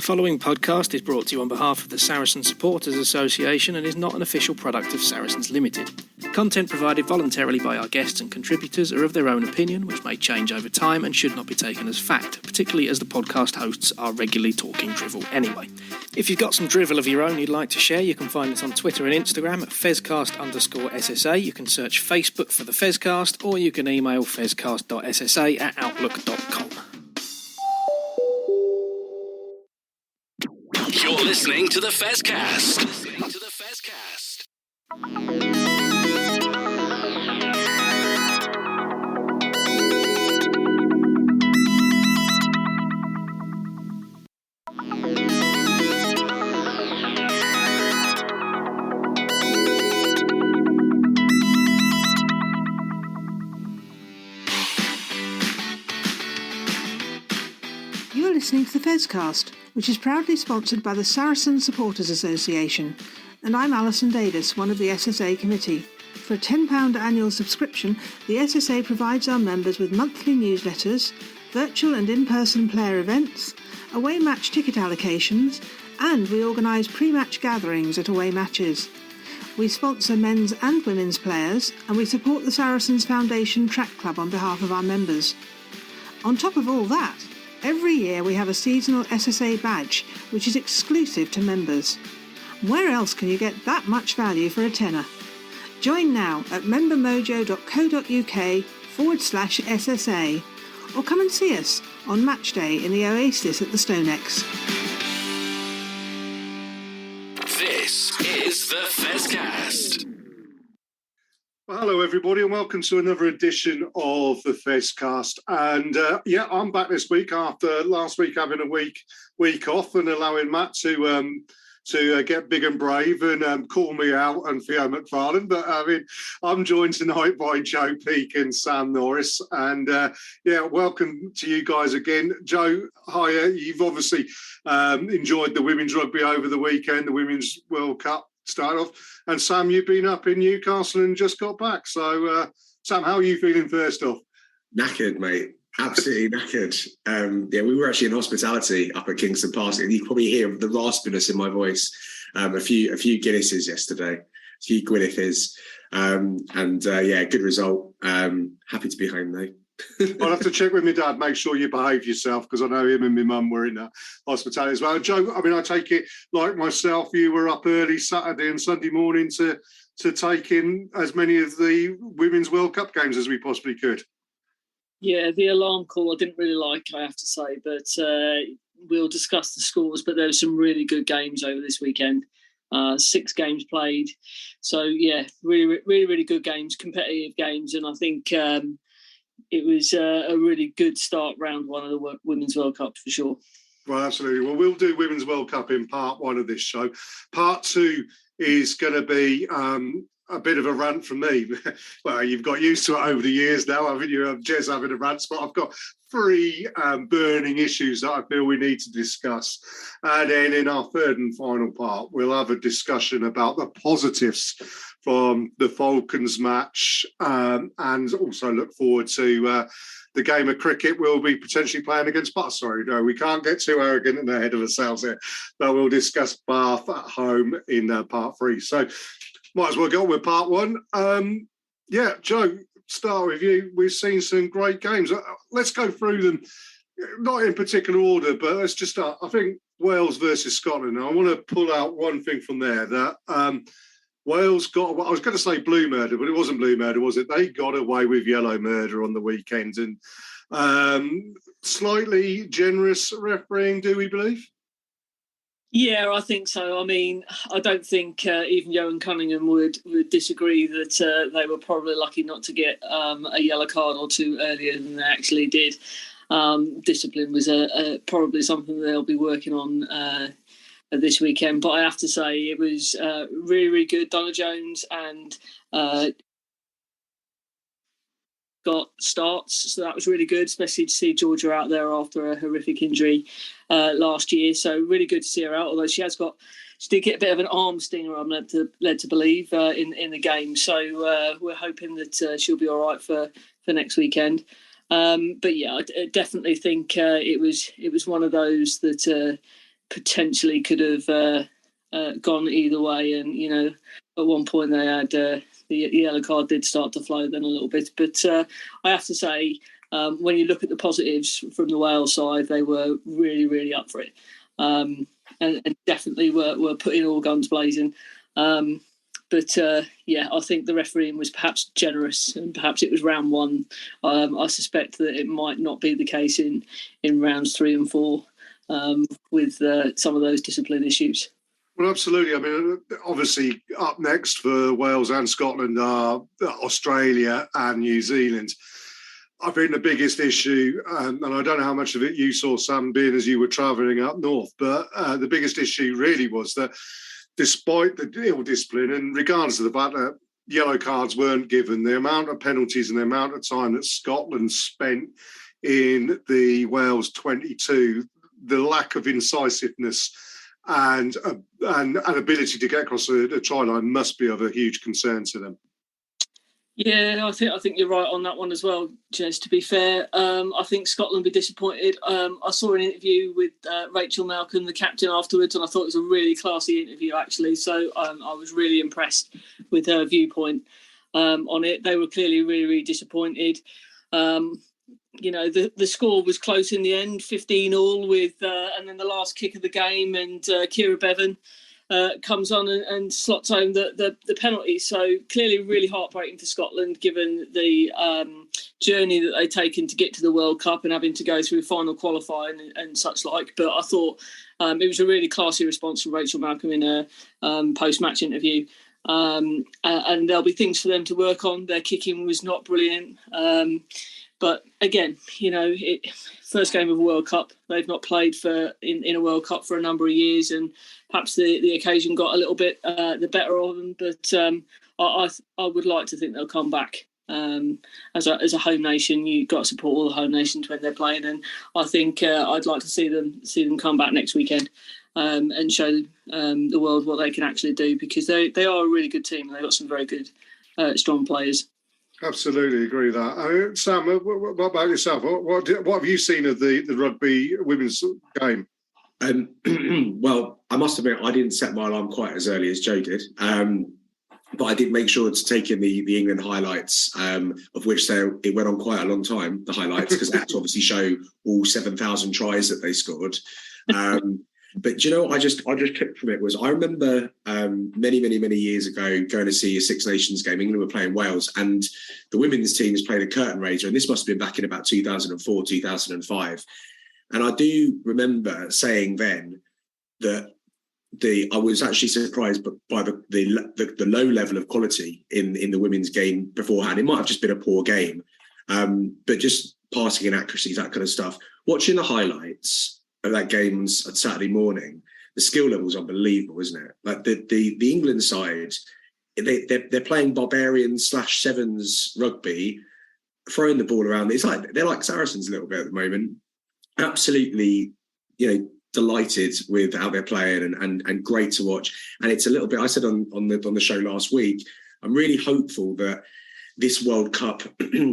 following podcast is brought to you on behalf of the Saracens Supporters Association and is not an official product of Saracens Limited. Content provided voluntarily by our guests and contributors are of their own opinion, which may change over time and should not be taken as fact, particularly as the podcast hosts are regularly talking drivel anyway. If you've got some drivel of your own you'd like to share, you can find us on Twitter and Instagram at fezcast_SSA. You can search Facebook for the Fezcast, or you can email fezcast.ssa@outlook.com. You're listening to the Fezcast. You're listening to the Fezcast, which is proudly sponsored by the Saracens Supporters Association, and I'm Alison Davis, one of the SSA committee. For a £10 annual subscription, the SSA provides our members with monthly newsletters, virtual and in-person player events, away match ticket allocations, and we organise pre-match gatherings at away matches. We sponsor men's and women's players, and we support the Saracens Foundation Track Club on behalf of our members. On top of all that, every year we have a seasonal SSA badge, which is exclusive to members. Where else can you get that much value for a tenner? Join now at membermojo.co.uk/SSA, or come and see us on match day in the Oasis at the Stonex. This is the Fezcast. Well, hello, everybody, and welcome to another edition of the Fezcast. And I'm back this week after last week having a week off and allowing Matt to get big and brave and call me out and Theo McFarlane. But I'm joined tonight by Joe Peake and Sam Norris. And welcome to you guys again. Joe, hiya. You've obviously enjoyed the women's rugby over the weekend, the Women's World Cup started off. And Sam, you've been up in Newcastle and just got back. So, Sam, how are you feeling first off? Knackered, mate. Absolutely knackered. We were actually in hospitality up at Kingston Park, and you can probably hear the raspiness in my voice. A few Guinnesses yesterday, a few Gwynethys, good result. Happy to be home though. I'll have to check with my dad, make sure you behave yourself, because I know him and my mum were in hospitality as well. Joe, I take it, like myself, you were up early Saturday and Sunday morning to take in as many of the Women's World Cup games as we possibly could. Yeah, the alarm call I didn't really like, I have to say, but we'll discuss the scores. But there were some really good games over this weekend. 6 games played. So, yeah, really, really, really good games, competitive games. And I think it was a really good start round one of the Women's World Cup for sure. Well, absolutely. Well, we'll do Women's World Cup in part 1 of this show. Part 2 is going to be a bit of a rant from me. Well, you've got used to it over the years now, haven't you? Jez having a rant, but I've got 3 burning issues that I feel we need to discuss. And then in our third and final part, we'll have a discussion about the positives from the Falcons match and also look forward to the game of cricket we'll be potentially playing against Bath. Sorry, no, we can't get too arrogant and ahead of ourselves here, but we'll discuss Bath at home in part 3. So might as well go with part 1. Joe, start with you. We've seen some great games. Let's go through them, not in particular order, but let's just start. I think Wales versus Scotland. I want to pull out one thing from there that Wales got, I was going to say blue murder, but it wasn't blue murder, was it? They got away with yellow murder on the weekend. And slightly generous refereeing, do we believe? Yeah, I think so. I mean, I don't think even Johan Cunningham would disagree that they were probably lucky not to get a yellow card or 2 earlier than they actually did. Discipline was probably something they'll be working on this weekend. But I have to say it was really, really good. Donna Jones and got starts, so that was really good, especially to see Georgia out there after a horrific injury last year. So really good to see her out, although she did get a bit of an arm stinger, I'm led to believe, in the game. So we're hoping that she'll be all right for next weekend. But yeah, I definitely think it was one of those that potentially could have gone either way. And, you know, at one point they had the yellow card did start to flow then a little bit. But I have to say, when you look at the positives from the Wales side, they were really, really up for it. And definitely were putting all guns blazing. But I think the refereeing was perhaps generous, and perhaps it was round one. I suspect that it might not be the case in rounds 3 and 4 with some of those discipline issues. Well, absolutely. I mean, obviously, up next for Wales and Scotland are Australia and New Zealand. I think the biggest issue, and I don't know how much of it you saw, Sam, being as you were travelling up north, but the biggest issue really was that despite the ill discipline, and regardless of the fact that yellow cards weren't given, the amount of penalties and the amount of time that Scotland spent in the Wales 22, the lack of incisiveness and an ability to get across the try line must be of a huge concern to them. Yeah, I think you're right on that one as well, Jez, to be fair. I think Scotland will be disappointed. I saw an interview with Rachel Malcolm, the captain, afterwards, and I thought it was a really classy interview, actually. So I was really impressed with her viewpoint on it. They were clearly really, really disappointed. You know, the score was close in the end, 15-all, with and then the last kick of the game, and Kira Bevan comes on and slots home the penalty. So clearly really heartbreaking for Scotland, given the journey that they've taken to get to the World Cup and having to go through final qualifying and such like. But I thought it was a really classy response from Rachel Malcolm in a post-match interview. And there'll be things for them to work on. Their kicking was not brilliant. But again, you know, first game of a World Cup. They've not played in a World Cup for a number of years, and perhaps the occasion got a little bit the better of them. But I would like to think they'll come back. As a home nation, you've got to support all the home nations when they're playing, and I think I'd like to see them come back next weekend and show the world what they can actually do, because they are a really good team and they've got some very good, strong players. Absolutely agree with that. Sam, what about yourself? What have you seen of the rugby women's game? Well, I must admit, I didn't set my alarm quite as early as Joe did. But I did make sure to take in the England highlights, of which it went on quite a long time, the highlights, because they had to obviously show all 7,000 tries that they scored. But you know, I just took from it was, I remember many years ago going to see a Six Nations game. England were playing Wales, and the women's team was playing a curtain raiser, and this must have been back in about 2004, 2005. And I do remember saying then that I was actually surprised by the low level of quality in the women's game beforehand. It might have just been a poor game, but just passing and accuracy, that kind of stuff. Watching the highlights of that game on Saturday morning, the skill level is unbelievable, isn't it? Like the England side, they're playing barbarian /sevens rugby, throwing the ball around. It's like they're like Saracens a little bit at the moment. Absolutely, you know, delighted with how they're playing and great to watch. And it's a little bit, I said on the show last week, I'm really hopeful that this World Cup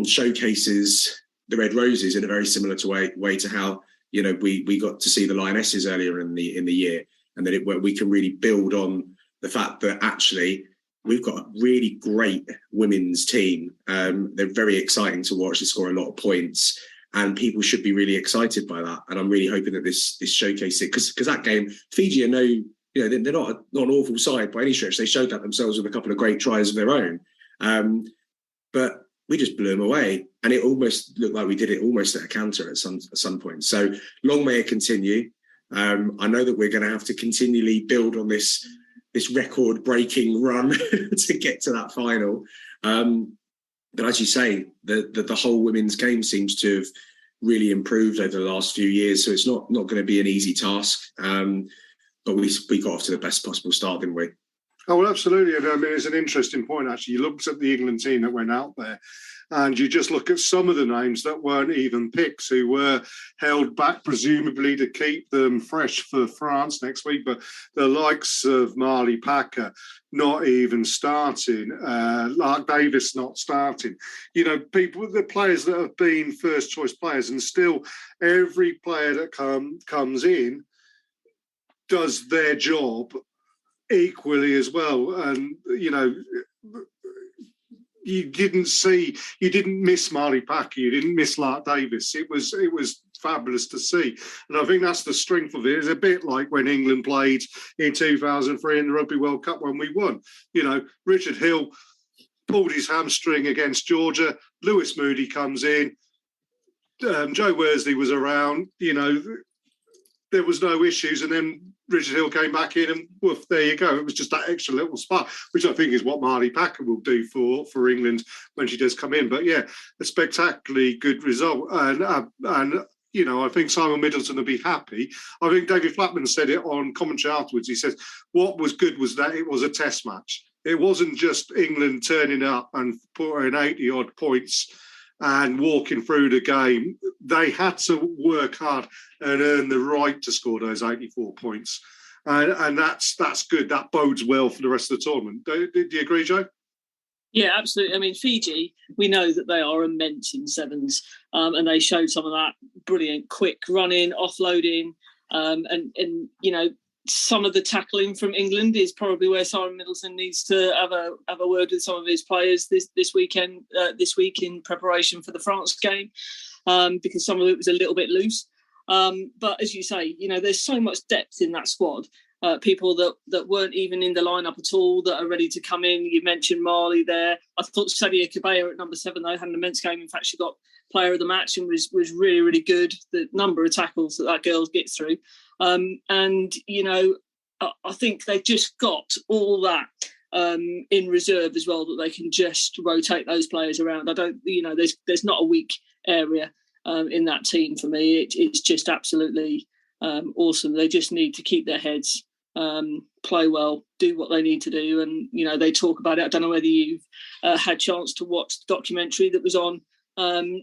showcases the Red Roses in a very similar way to how, you know, we got to see the Lionesses earlier in the year, and that we can really build on the fact that actually we've got a really great women's team. They're very exciting to watch. They score a lot of points, and people should be really excited by that. And I'm really hoping that this showcases it, because that game, Fiji are they're not an awful side by any stretch. They showed that themselves with a couple of great tries of their own, but we just blew them away, and it almost looked like we did it almost at a canter at some point. So long may it continue. I know that we're going to have to continually build on this record-breaking run to get to that final. But as you say, the whole women's game seems to have really improved over the last few years. So it's not going to be an easy task. But we got off to the best possible start, didn't we? Oh, well, absolutely. I mean, it's an interesting point, actually. You looked at the England team that went out there, and you just look at some of the names that weren't even picks, who were held back, presumably to keep them fresh for France next week. But the likes of Marley Packer not even starting, Lark Davis not starting. You know, the players that have been first choice players, and still every player that comes in does their job equally as well. And, you didn't miss Marley Packer, you didn't miss Lark Davis. It was fabulous to see. And I think that's the strength of it. It's a bit like when England played in 2003 in the Rugby World Cup when we won. Richard Hill pulled his hamstring against Georgia. Lewis Moody comes in. Joe Worsley was around. There was no issues. And then Richard Hill came back in and woof, there you go. It was just that extra little spark, which I think is what Marley Packer will do for England when she does come in. But yeah, a spectacularly good result. And I think Simon Middleton will be happy. I think David Flatman said it on commentary afterwards. He says, what was good was that it was a test match. It wasn't just England turning up and putting 80-odd points and walking through the game. They had to work hard and earn the right to score those 84 points. And that's good. That bodes well for the rest of the tournament. Do you agree, Joe? Yeah, absolutely. I mean, Fiji, we know that they are immense in sevens, and they showed some of that brilliant quick running, offloading, and some of the tackling from England is probably where Simon Middleton needs to have a word with some of his players this week in preparation for the France game, because some of it was a little bit loose. But as you say, there's so much depth in that squad. People that weren't even in the lineup at all that are ready to come in. You mentioned Marley there. I thought Sadia Kabea at number 7 though had an immense game. In fact, she got player of the match and was really, really good. The number of tackles that girl gets through. I think they've just got all that in reserve as well, that they can just rotate those players around. There's not a weak area in that team for me. It's just absolutely awesome. They just need to keep their heads, play well, do what they need to do. And, they talk about it. I don't know whether you've had chance to watch the documentary that was on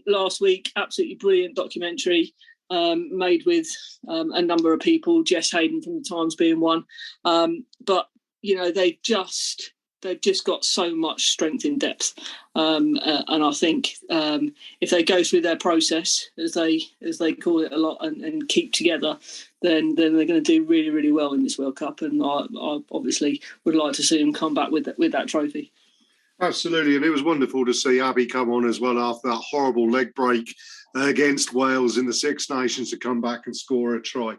last week. Absolutely brilliant documentary. Made with a number of people, Jess Hayden from the Times being one. But they've just got so much strength in depth. And I think if they go through their process, as they call it a lot, and keep together, then they're going to do really, really well in this World Cup. And I obviously would like to see them come back with that trophy. Absolutely. And it was wonderful to see Abby come on as well after that horrible leg break against Wales in the Six Nations to come back and score a try.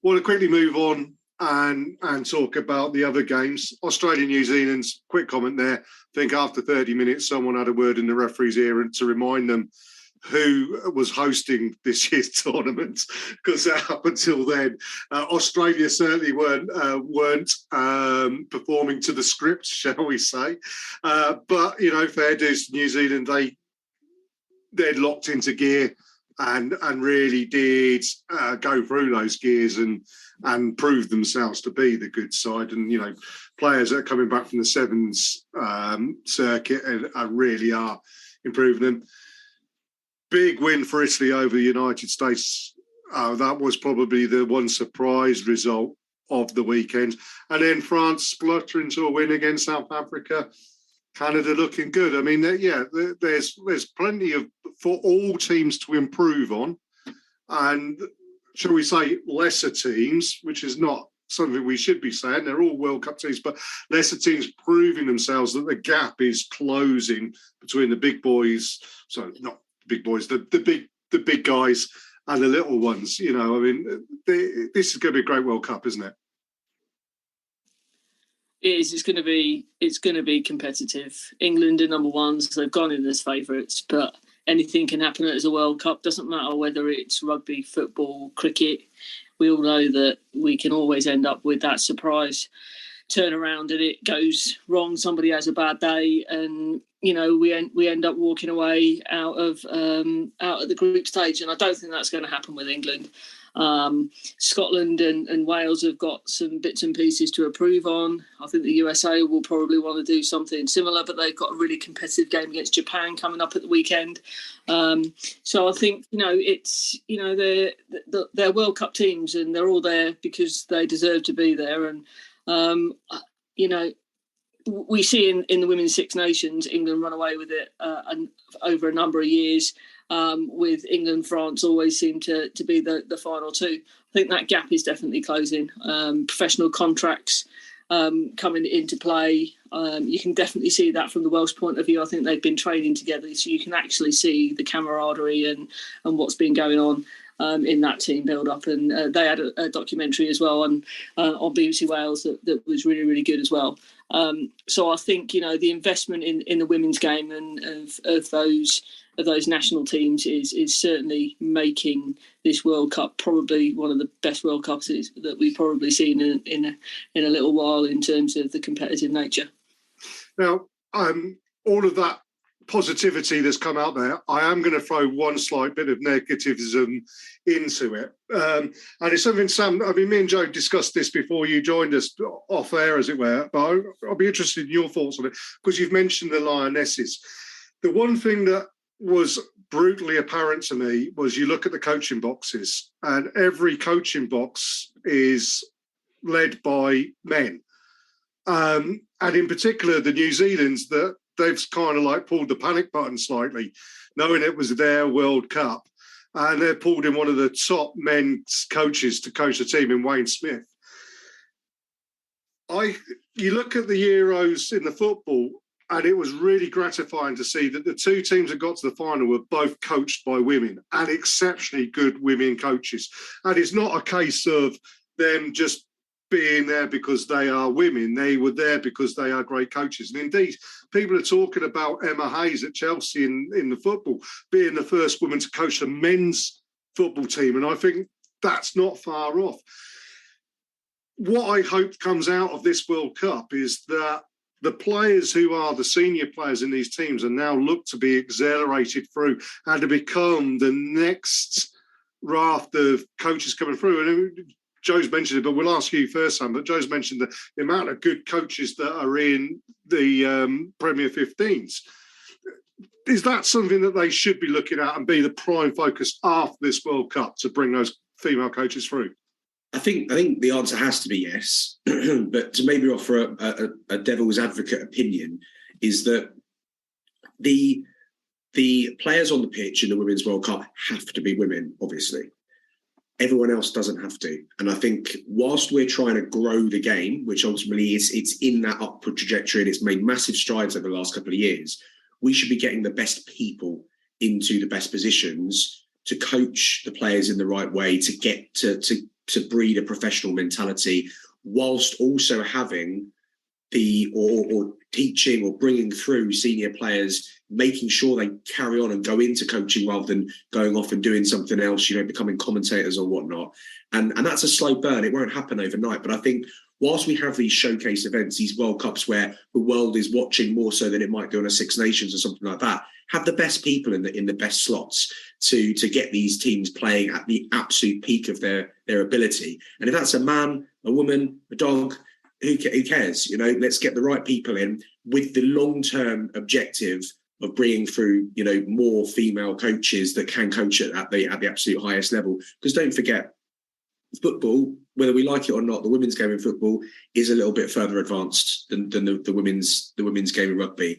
Want to quickly move on and talk about the other games. Australia, New Zealand's quick comment there. I think after 30 minutes, someone had a word in the referee's ear and to remind them who was hosting this year's tournament, because up until then, Australia certainly weren't performing to the script, shall we say. But, fair dues to New Zealand, they're locked into gear and really did go through those gears and prove themselves to be the good side. And, players that are coming back from the sevens circuit and really are improving them. Big win for Italy over the United States. That was probably the one surprise result of the weekend. And then France spluttering to a win against South Africa. Canada looking good. I mean, there's plenty for all teams to improve on. And shall we say lesser teams, which is not something we should be saying. They're all World Cup teams, but lesser teams proving themselves that the gap is closing between the big boys. So not big boys, the big guys and the little ones. This is going to be a great World Cup, isn't it? It is. It's going to be competitive. England are number ones. They've gone in as favourites, but anything can happen as a World Cup. Doesn't matter whether it's rugby, football, cricket. We all know that we can always end up with that surprise turnaround, and it goes wrong. Somebody has a bad day, and we end up walking away out of the group stage. And I don't think that's going to happen with England. Scotland and Wales have got some bits and pieces to improve on. I think the USA will probably want to do something similar, but they've got a really competitive game against Japan coming up at the weekend. So I think they're World Cup teams, and they're all there because they deserve to be there. And we see in the Women's Six Nations, England run away with it over a number of years. With England, France always seem to be the final two. I think that gap is definitely closing. Professional contracts coming into play. You can definitely see that from the Welsh point of view. I think they've been training together, so you can actually see the camaraderie and what's been going on in that team build-up. And they had a documentary as well on BBC Wales that was really, really good as well. So I think, the investment in the women's game and of those national teams is certainly making this World Cup probably one of the best World Cups that we've probably seen in a little while in terms of the competitive nature. Now, all of that positivity that's come out there, I am going to throw one slight bit of negativism into it. And it's something, Sam, me and Joe discussed this before you joined us off air, as it were, but I'll be interested in your thoughts on it, because you've mentioned the Lionesses. The one thing that was brutally apparent to me was you look at the coaching boxes, and every coaching box is led by men. And in particular, the New Zealand's, that they've kind of like pulled the panic button slightly, knowing it was their World Cup. And they're pulled in one of the top men's coaches to coach the team in Wayne Smith. You look at the Euros in the football, and it was really gratifying to see that the two teams that got to the final were both coached by women, and exceptionally good women coaches. And it's not a case of them just being there because they are women. They were there because they are great coaches. And indeed, people are talking about Emma Hayes at Chelsea in the football being the first woman to coach the men's football team. And I think that's not far off. What I hope comes out of this World Cup is that the players who are the senior players in these teams are now looked to be accelerated through and to become the next raft of coaches coming through. And Joe's mentioned it, but we'll ask you first, Sam. But Joe's mentioned the amount of good coaches that are in the Premier 15s. Is that something that they should be looking at and be the prime focus after this World Cup to bring those female coaches through? I think the answer has to be yes. But to maybe offer a devil's advocate opinion is that the players on the pitch in the Women's World Cup have to be women, obviously. Everyone else doesn't have to. And I think whilst we're trying to grow the game, which ultimately it's in that upward trajectory and it's made massive strides over the last couple of years, we should be getting the best people into the best positions to coach the players in the right way, to get to breed a professional mentality, whilst also having or teaching or bringing through senior players, making sure they carry on and go into coaching rather than going off and doing something else, becoming commentators or whatnot. And that's a slow burn. It won't happen overnight. But I think whilst we have these showcase events, these World Cups where the world is watching more so than it might do on a Six Nations or something like that, have the best people in the best slots to get these teams playing at the absolute peak of their ability. And if that's a man, a woman, a dog, who cares? Let's get the right people in with the long-term objective of bringing through, more female coaches that can coach at the absolute highest level. Because don't forget, football, whether we like it or not, the women's game in football is a little bit further advanced than the women's game in rugby.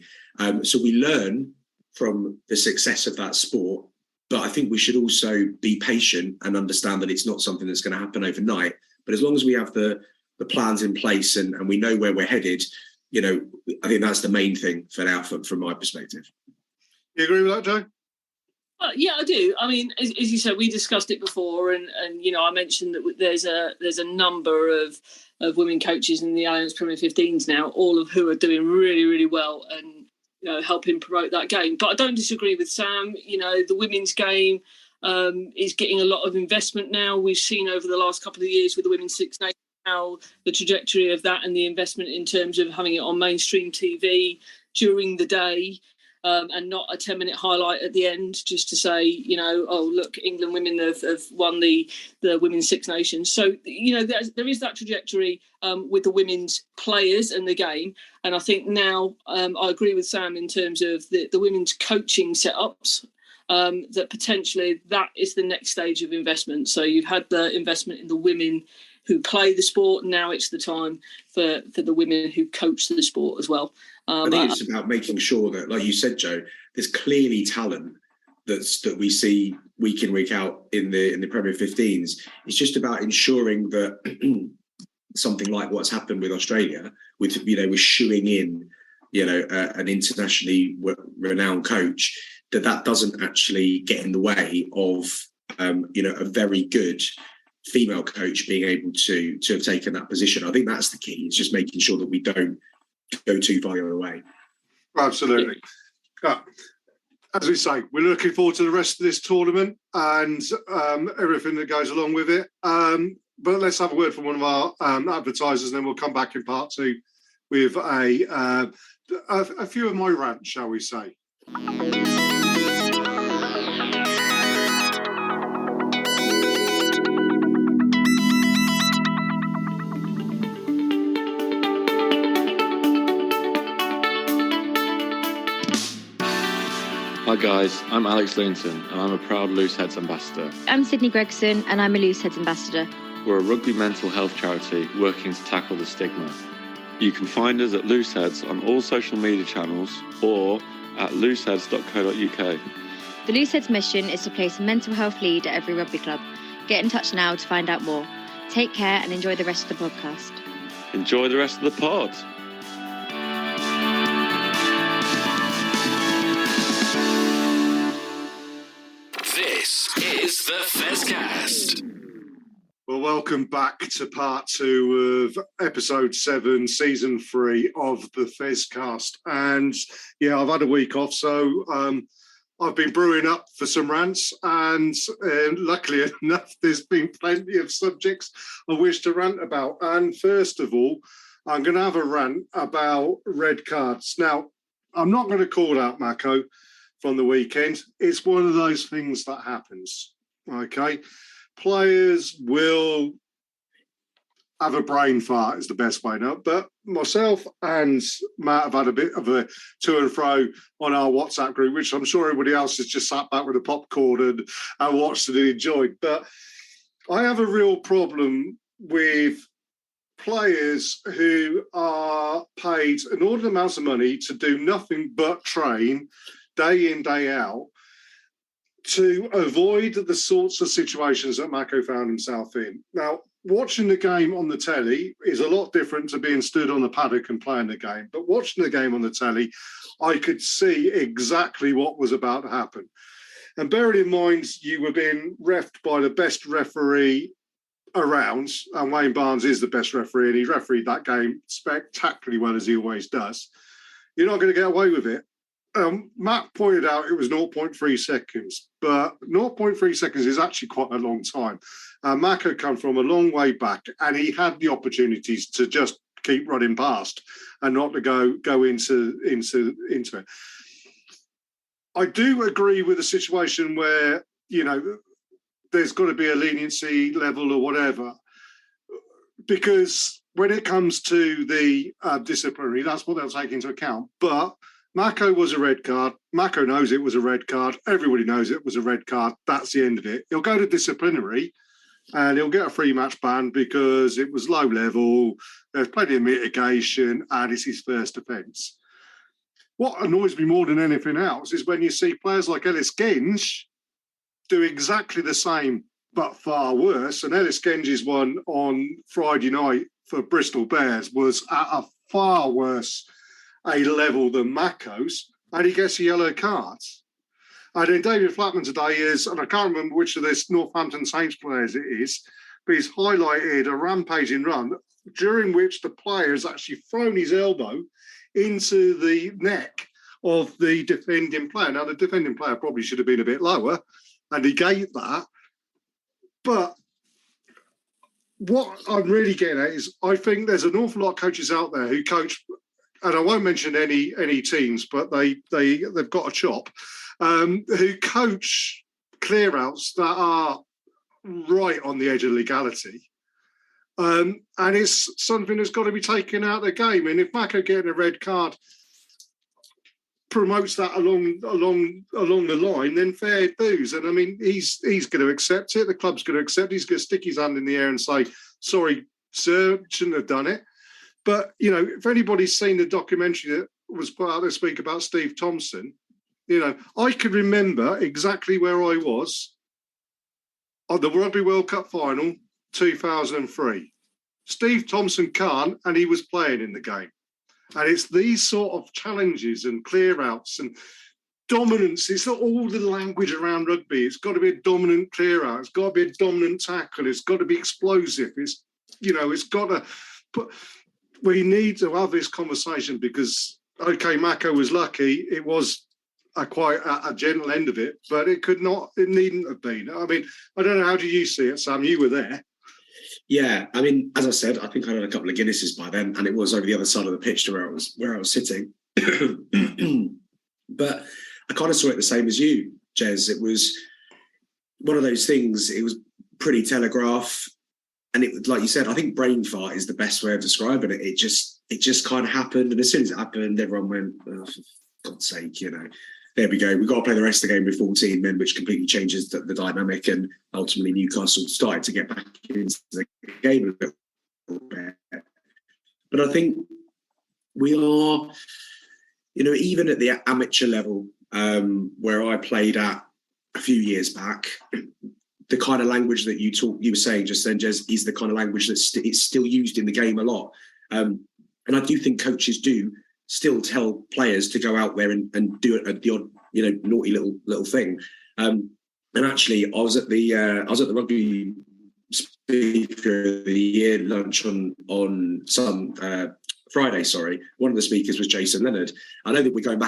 So we learn from the success of that sport, but I think we should also be patient and understand that it's not something that's going to happen overnight. But as long as we have the plans in place and we know where we're headed, I think that's the main thing for now, from my perspective. You agree with that, Joe? Yeah, I do. I mean, as you said, we discussed it before, and I mentioned that there's a number of women coaches in the Alliance Premier 15s now, all of who are doing really, really well and helping promote that game. But I don't disagree with Sam. The women's game is getting a lot of investment now. We've seen over the last couple of years with the Women's Six Nations how the trajectory of that and the investment in terms of having it on mainstream TV during the day. And not a 10-minute highlight at the end just to say, oh, look, England women have won the Women's Six Nations. So, there is that trajectory with the women's players and the game. And I think now I agree with Sam in terms of the women's coaching setups, that potentially that is the next stage of investment. So you've had the investment in the women who play the sport. Now it's the time for the women who coach the sport as well. I think it's about making sure that, like you said, Joe, there's clearly talent that we see week in, week out in the Premier 15s. It's just about ensuring that something like what's happened with Australia, with with shooing in an internationally renowned coach, that doesn't actually get in the way of a very good female coach being able to have taken that position. I think that's the key. It's just making sure that we don't go too far the other way. Absolutely. As we say, we're looking forward to the rest of this tournament and everything that goes along with it. But let's have a word from one of our advertisers, and then we'll come back in part two with a few of my rants, shall we say. Hi guys, I'm Alex Linton and I'm a proud Looseheads ambassador. I'm Sydney Gregson and I'm a Looseheads ambassador. We're a rugby mental health charity working to tackle the stigma. You can find us at Looseheads on all social media channels or at looseheads.co.uk. The Looseheads mission is to place a mental health lead at every rugby club. Get in touch now to find out more. Take care and enjoy the rest of the podcast. Enjoy the rest of the pod. This is the Fezcast. Well, welcome back to part two of episode 7, season 3 of the Fezcast. And yeah, I've had a week off, so I've been brewing up for some rants, and luckily enough, there's been plenty of subjects I wish to rant about. And first of all, I'm going to have a rant about red cards. Now, I'm not going to call out Mako from the weekend. It's one of those things that happens, okay? Players will have a brain fart is the best way now. But myself and Matt have had a bit of a to and fro on our WhatsApp group, which I'm sure everybody else has just sat back with a popcorn and watched and enjoyed. But I have a real problem with players who are paid inordinate amounts of money to do nothing but train day in, day out, to avoid the sorts of situations that Mako found himself in. Now, watching the game on the telly is a lot different to being stood on the paddock and playing the game. But watching the game on the telly, I could see exactly what was about to happen. And bearing in mind, you were being reffed by the best referee around, and Wayne Barnes is the best referee, and he refereed that game spectacularly well, as he always does. You're not going to get away with it. Matt pointed out it was 0.3 seconds, but 0.3 seconds is actually quite a long time. Mako come from a long way back, and he had the opportunities to just keep running past and not to go into it. I do agree with a situation where, there's got to be a leniency level or whatever, because when it comes to the disciplinary, that's what they'll take into account. But Mako was a red card. Mako knows it was a red card. Everybody knows it was a red card. That's the end of it. He'll go to disciplinary and he'll get a 3-match ban because it was low level. There's plenty of mitigation and it's his first offence. What annoys me more than anything else is when you see players like Ellis Genge do exactly the same but far worse. And Ellis Genge's one on Friday night for Bristol Bears was at a far worse a level than Mako's, and he gets a yellow card. And then David Flatman today is, and I can't remember which of this Northampton Saints players it is, but he's highlighted a rampaging run during which the player has actually thrown his elbow into the neck of the defending player. Now, the defending player probably should have been a bit lower, and he gave that. But what I'm really getting at is I think there's an awful lot of coaches out there who coach, and I won't mention any teams, but they've got a chop, who coach clear-outs that are right on the edge of legality. And it's something that's got to be taken out of the game. And if Mako getting a red card promotes that along the line, then fair dues. And I mean, he's going to accept it. The club's going to accept it. He's going to stick his hand in the air and say, sorry, sir, shouldn't have done it. But, if anybody's seen the documentary that was put out this week about Steve Thompson, You know, I can remember exactly where I was on the Rugby World Cup final 2003. Steve Thompson can't, and he was playing in the game. And it's these sort of challenges and clear-outs and dominance. It's not all the language around rugby. It's got to be a dominant clear-out. It's got to be a dominant tackle. It's got to be explosive. It's, you know, it's got to... But we need to have this conversation because, okay, Mako was lucky. It was quite a gentle end of it, but it needn't have been. I mean, I don't know, how do you see it, Sam? You were there. Yeah, I mean, as I said, I think I had a couple of Guinnesses by then, and it was over the other side of the pitch to where I was sitting. But I kind of saw it the same as you, Jez. It was one of those things. It was pretty telegraph, and it, like you said, I think brain fart is the best way of describing it. It just kind of happened, and as soon as it happened, everyone went, oh, for God's sake, you know. There we go. We've got to play the rest of the game with 14 men, which completely changes the dynamic. And ultimately, Newcastle started to get back into the game a little bit. But I think we are, you know, even at the amateur level, where I played at a few years back, the kind of language that you were saying just then, Jez, is the kind of language that's it's still used in the game a lot. And I do think coaches do still tell players to go out there and do the odd, you know, naughty little thing. And actually, I was at the Rugby Speaker of the Year lunch on some Friday. Sorry, one of the speakers was Jason Leonard. I know that we're going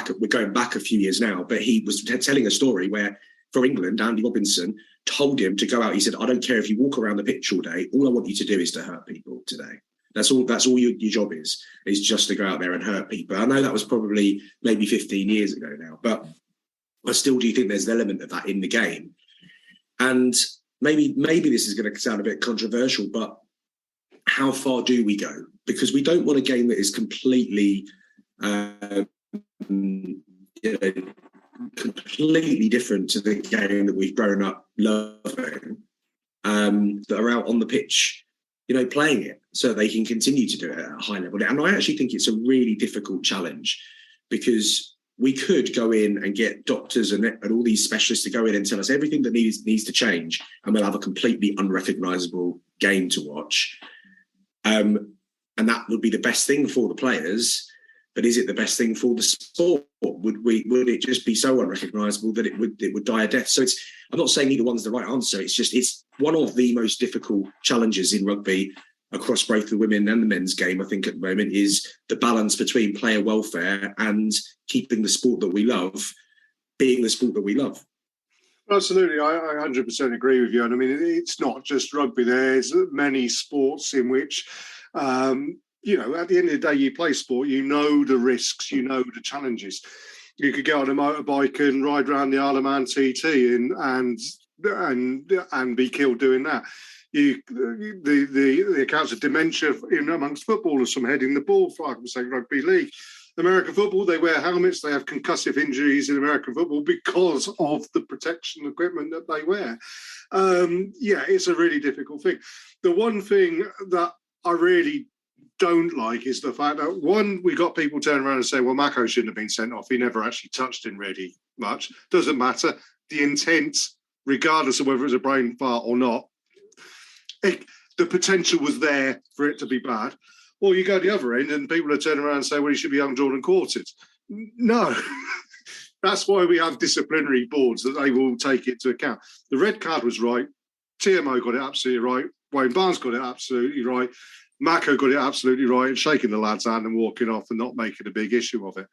back a few years now, but he was telling a story where for England, Andy Robinson told him to go out. He said, "I don't care if you walk around the pitch all day. All I want you to do is to hurt people today." That's all your job is just to go out there and hurt people. I know that was probably maybe 15 years ago now, but I still do think there's an element of that in the game. And maybe this is going to sound a bit controversial, but how far do we go? Because we don't want a game that is completely, completely different to the game that we've grown up loving, that are out on the pitch, you know, playing it so they can continue to do it at a high level. And I actually think it's a really difficult challenge because we could go in and get doctors and all these specialists to go in and tell us everything that needs to change, and we'll have a completely unrecognisable game to watch. And that would be the best thing for the players. But is it the best thing for the sport? Would it just be so unrecognisable that it would die a death? So I'm not saying either one's the right answer. It's one of the most difficult challenges in rugby across both the women and the men's game, I think, at the moment, is the balance between player welfare and keeping the sport that we love being the sport that we love. Absolutely, I 100% agree with you. And I mean, it's not just rugby. There's many sports in which, you know, at the end of the day, you play sport, you know the risks, you know the challenges. You could get on a motorbike and ride around the Isle of Man TT and be killed doing that. The accounts of dementia amongst footballers from heading the ball, for argument's sake, rugby league. American football, they wear helmets, they have concussive injuries in American football because of the protection equipment that they wear. Yeah, it's a really difficult thing. The one thing that I really don't like is the fact that, one, we got people turning around and saying, well, Mako shouldn't have been sent off. He never actually touched him really much. Doesn't matter. The intent, regardless of whether it's a brain fart or not, the potential was there for it to be bad. Or you go the other end and people are turning around and say, well, he should be undrawn and quartered. No. That's why we have disciplinary boards, that they will take it into account. The red card was right. TMO got it absolutely right. Wayne Barnes got it absolutely right. Mako got it absolutely right, and shaking the lad's hand and walking off and not making a big issue of it.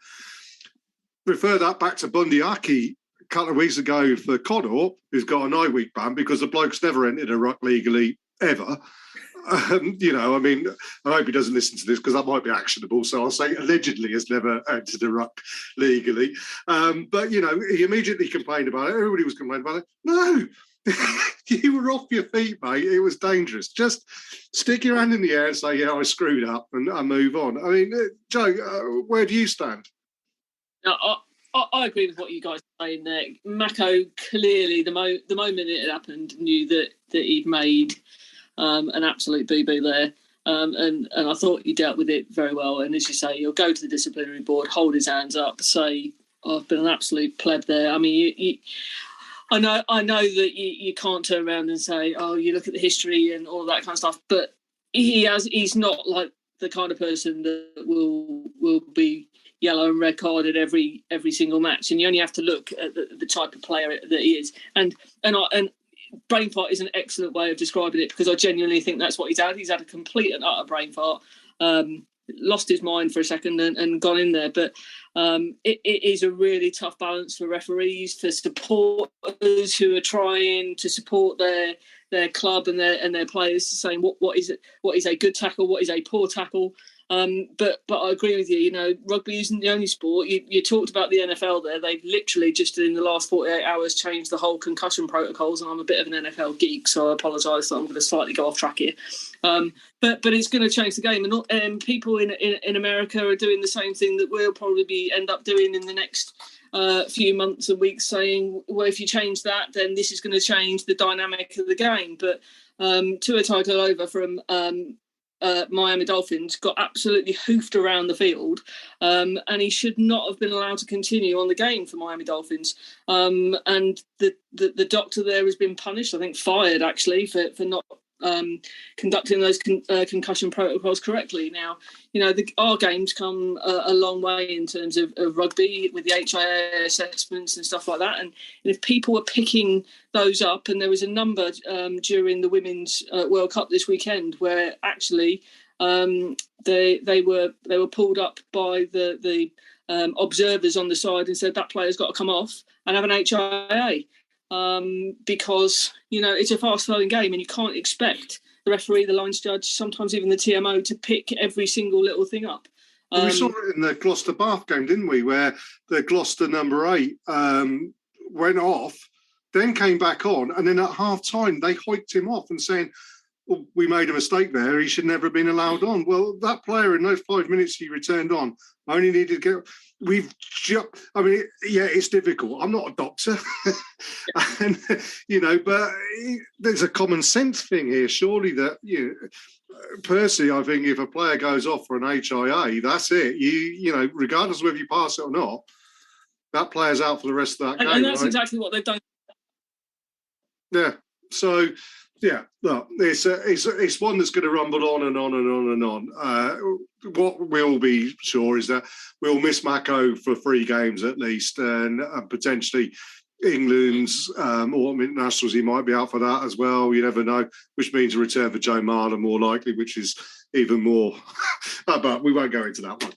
Refer that back to Bundy Aki a couple of weeks ago for Connor, who's got a 9-week ban because the bloke's never entered a ruck legally ever. You know, I mean, I hope he doesn't listen to this because that might be actionable. So I'll say allegedly has never entered a ruck legally. But, you know, he immediately complained about it. Everybody was complaining about it. No, you were off your feet, mate. It was dangerous. Just stick your hand in the air and say, yeah, I screwed up and move on. I mean, Joe, where do you stand? No, I agree with what you guys are saying there. Mako clearly, the moment it happened, knew that he'd made an absolute BB there. And I thought he dealt with it very well. And as you say, he'll go to the disciplinary board, hold his hands up, say, I've been an absolute pleb there. I mean, I know that you can't turn around and say, oh, you look at the history and all that kind of stuff, but he's not like the kind of person that will be yellow and red carded every single match, and you only have to look at the type of player that he is. And brain fart is an excellent way of describing it, because I genuinely think that's what he's had. He's had a complete and utter brain fart. Lost his mind for a second and gone in there. But it is a really tough balance for referees, for supporters who are trying to support their club and their players, saying what is a good tackle, what is a poor tackle. But I agree with you. You know, rugby isn't the only sport. You talked about the NFL there. They've literally just in the last 48 hours changed the whole concussion protocols, and I'm a bit of an NFL geek, so I apologise that I'm going to slightly go off track here. But it's going to change the game, and people in America are doing the same thing that we'll probably end up doing in the next few months and weeks, saying, well, if you change that, then this is going to change the dynamic of the game. But Tua Tagovailoa from Miami Dolphins got absolutely hoofed around the field, and he should not have been allowed to continue on the game for Miami Dolphins. And the doctor there has been punished, I think fired actually, for not conducting those concussion protocols correctly. Now, you know, our games come a long way in terms of rugby with the HIA assessments and stuff like that. And if people were picking those up, and there was a number during the Women's World Cup this weekend where actually they were pulled up by the observers on the side and said that player's got to come off and have an HIA. Because, you know, it's a fast-flowing game and you can't expect the referee, the lines judge, sometimes even the TMO to pick every single little thing up. We saw it in the Gloucester-Bath game, didn't we, where the Gloucester number 8 went off, then came back on, and then at half-time they hiked him off and saying, well, we made a mistake there, he should never have been allowed on. Well, that player in those 5 minutes he returned on only needed to get... it's difficult. I'm not a doctor, and but there's a common sense thing here. Surely that personally, I think if a player goes off for an HIA, that's it. Regardless of whether you pass it or not, that player's out for the rest of that game. And that's right? Exactly what they've done. Yeah. So. Yeah, no, it's one that's going to rumble on and on and on and on. What we'll be sure is that we'll miss Mako for 3 games at least, and potentially England's or internationals, he might be out for that as well. You never know, which means a return for Joe Marler more likely, which is even more. But we won't go into that one.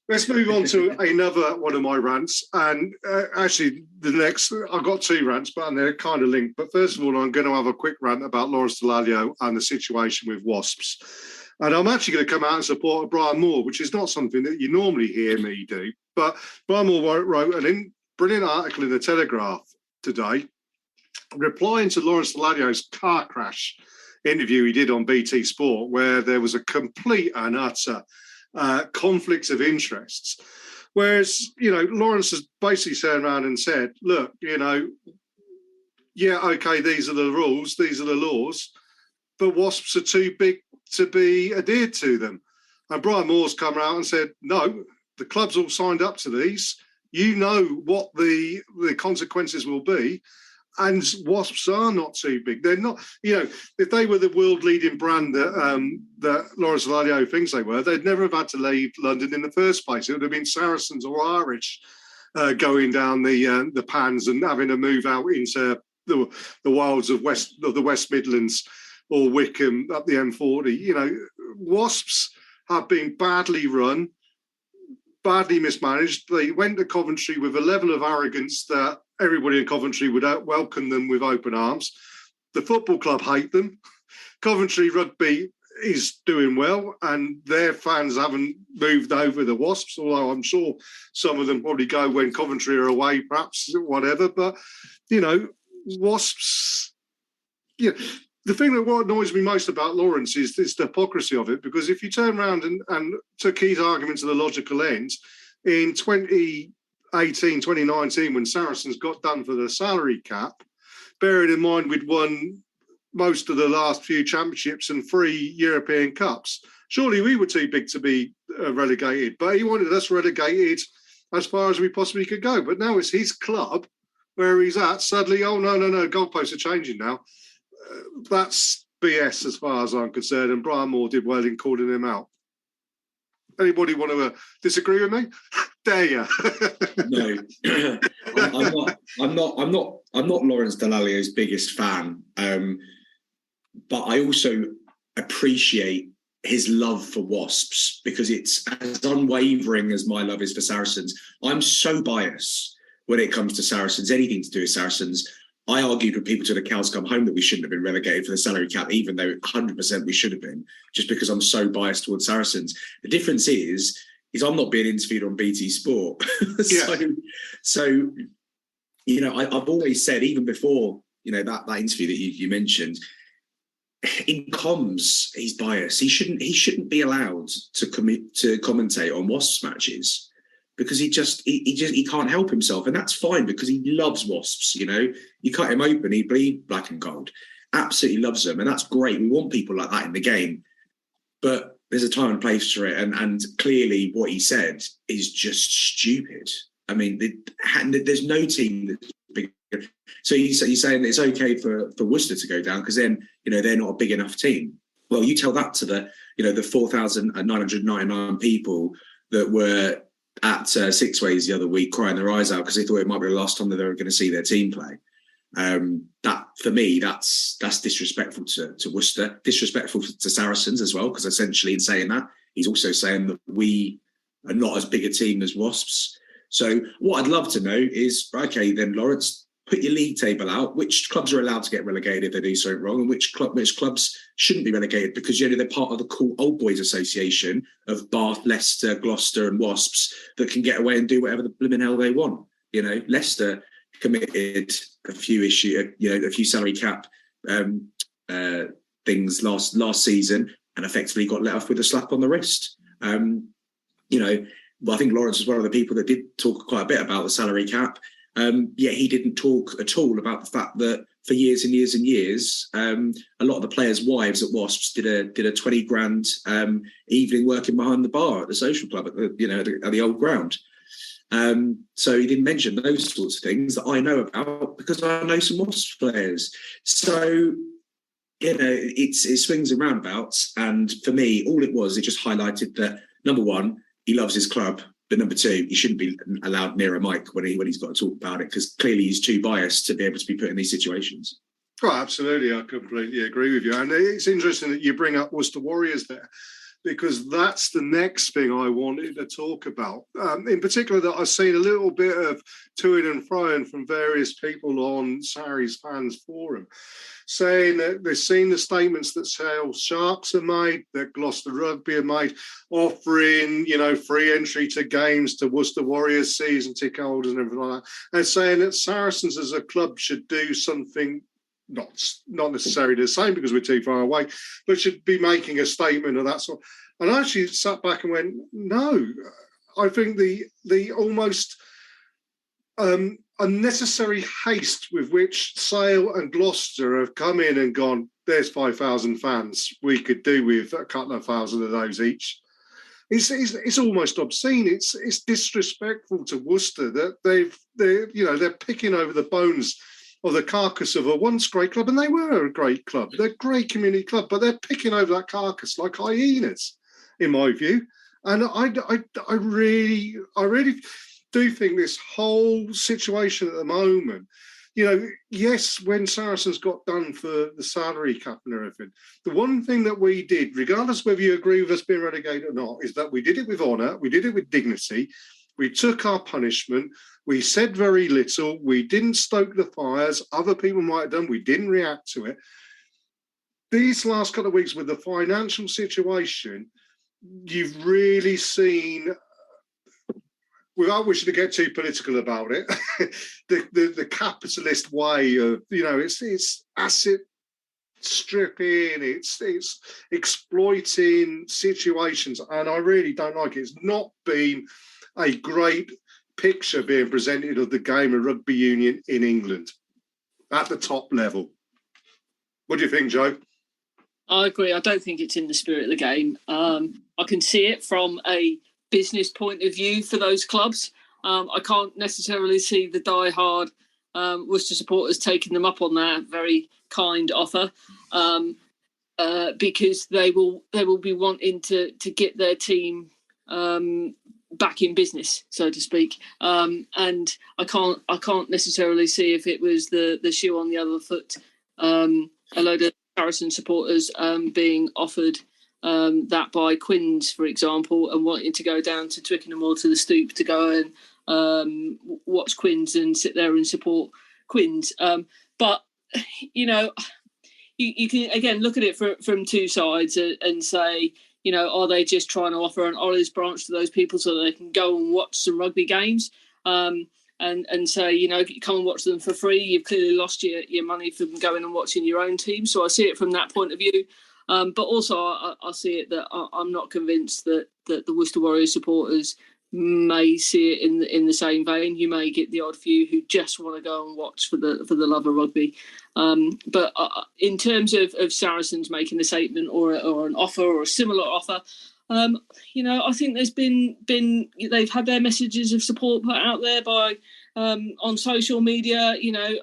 Let's move on to another one of my rants. And actually, the next, I've got 2 rants, but they're kind of linked. But first of all, I'm going to have a quick rant about Lawrence Dallaglio and the situation with Wasps. And I'm actually going to come out and support Brian Moore, which is not something that you normally hear me do. But Brian Moore wrote a brilliant article in the Telegraph today, replying to Lawrence Dallaglio's car crash interview he did on BT Sport, where there was a complete and utter conflicts of interests. Whereas, Lawrence has basically turned around and said, look, okay, these are the rules, these are the laws, but Wasps are too big to be adhered to them. And Brian Moore's come out and said, no, the club's all signed up to these. You know what the consequences will be. And Wasps are not too big. They're not, if they were the world-leading brand that Lawrence Dallaglio thinks they were, they'd never have had to leave London in the first place. It would have been Saracens or Irish going down the pans and having to move out into the wilds of the West Midlands or Wickham up the M40. Wasps have been badly run, badly mismanaged. They went to Coventry with a level of arrogance that everybody in Coventry would welcome them with open arms. The football club hate them. Coventry Rugby is doing well, and their fans haven't moved over the Wasps, although I'm sure some of them probably go when Coventry are away, perhaps, whatever. But, Wasps... The thing that what annoys me most about Lawrence is the hypocrisy of it, because if you turn around and took his argument to the logical end, in 2019, when Saracens got done for the salary cap, bearing in mind we'd won most of the last few championships and 3 European Cups, surely we were too big to be relegated. But he wanted us relegated as far as we possibly could go. But now it's his club where he's at. Suddenly, oh, no, goalposts are changing now. That's BS as far as I'm concerned. And Brian Moore did well in calling him out. Anybody want to disagree with me? Dare you? No, I'm not Lawrence Dallaglio's biggest fan, but I also appreciate his love for Wasps because it's as unwavering as my love is for Saracens. I'm so biased when it comes to Saracens, anything to do with Saracens. I argued with people till the cows come home that we shouldn't have been relegated for the salary cap, even though 100% we should have been, just because I'm so biased towards Saracens. The difference is I'm not being interviewed on BT Sport. So you know, I've always said, even before, you know, that interview that you mentioned, in comms, he's biased. He shouldn't be allowed to commentate on Wasps matches because he can't help himself, and that's fine because he loves Wasps. You know, you cut him open, he bleeds black and gold. Absolutely loves them, and that's great. We want people like that in the game, but there's a time and place for it, and clearly what he said is just stupid. I mean, there's no team that's big. So you're saying it's okay for Worcester to go down because then, you know, they're not a big enough team. Well, you tell that to the 4,999 people that were at Six Ways the other week crying their eyes out because they thought it might be the last time that they were going to see their team play. That, for me, that's disrespectful to Worcester, disrespectful to Saracens as well, because essentially in saying that, he's also saying that we are not as big a team as Wasps. So what I'd love to know is, okay, then Lawrence, put your league table out. Which clubs are allowed to get relegated if they do something wrong, and which clubs shouldn't be relegated because they're part of the cool old boys association of Bath, Leicester, Gloucester, and Wasps that can get away and do whatever the blooming hell they want. You know, Leicester committed a few salary cap things last season and effectively got let off with a slap on the wrist. Well, I think Lawrence was one of the people that did talk quite a bit about the salary cap. Yet he didn't talk at all about the fact that for years and years and years, a lot of the players' wives at Wasps did a 20 grand evening working behind the bar at the social club at the old ground. So he didn't mention those sorts of things that I know about because I know some Wasps players. So, you know, it swings and roundabouts. And for me, it just highlighted that, number one, he loves his club. But number two, he shouldn't be allowed near a mic when he's got to talk about it because clearly he's too biased to be able to be put in these situations. Oh, absolutely. I completely agree with you. And it's interesting that you bring up Worcester Warriors there because that's the next thing I wanted to talk about. In particular, that I've seen a little bit of to-ing and fro-ing from various people on Sarries Fans Forum, saying that they've seen the statements that Sale Sharks have made, that Gloucester Rugby have made, offering, free entry to games to Worcester Warriors season ticket holders and everything like that, and saying that Saracens as a club should do something not necessarily the same because we're too far away, but should be making a statement of that sort. And I actually sat back and went, no, I think the almost unnecessary haste with which Sale and Gloucester have come in and gone, there's 5,000 fans, we could do with a couple of thousand of those each. It's almost obscene. It's disrespectful to Worcester that they're picking over the bones of the carcass of a once great club, and they were a great club. They're a great community club, but they're picking over that carcass like hyenas, in my view. And I really do think this whole situation at the moment, yes, when Saracens got done for the salary cap and everything, the one thing that we did, regardless whether you agree with us being relegated or not, is that we did it with honour, we did it with dignity, we took our punishment, we said very little, we didn't stoke the fires, other people might have done, we didn't react to it. These last couple of weeks with the financial situation, you've really seen, without wishing to get too political about it, the capitalist way of, it's asset stripping, it's exploiting situations, and I really don't like it. It's not been a great picture being presented of the game of rugby union in England at the top level. What do you think, Joe? I agree. I don't think it's in the spirit of the game. I can see it from a business point of view for those clubs. I can't necessarily see the die-hard Worcester supporters taking them up on that very kind offer, because they will be wanting to get their team back in business, so to speak. And I can't necessarily see, if it was the shoe on the other foot, a load of Saracen supporters being offered that by Quins, for example, and wanting to go down to Twickenham or to the Stoop to go and watch Quins and sit there and support Quins. But, you can, again, look at it from two sides and say, are they just trying to offer an olive branch to those people so they can go and watch some rugby games? And say, come and watch them for free. You've clearly lost your money from going and watching your own team. So I see it from that point of view. But also I see it that I'm not convinced that the Worcester Warriors supporters may see it in the same vein. You may get the odd few who just want to go and watch for the love of rugby. But in terms of Saracens making a statement or an offer or a similar offer, I think there's been they've had their messages of support put out there by on social media.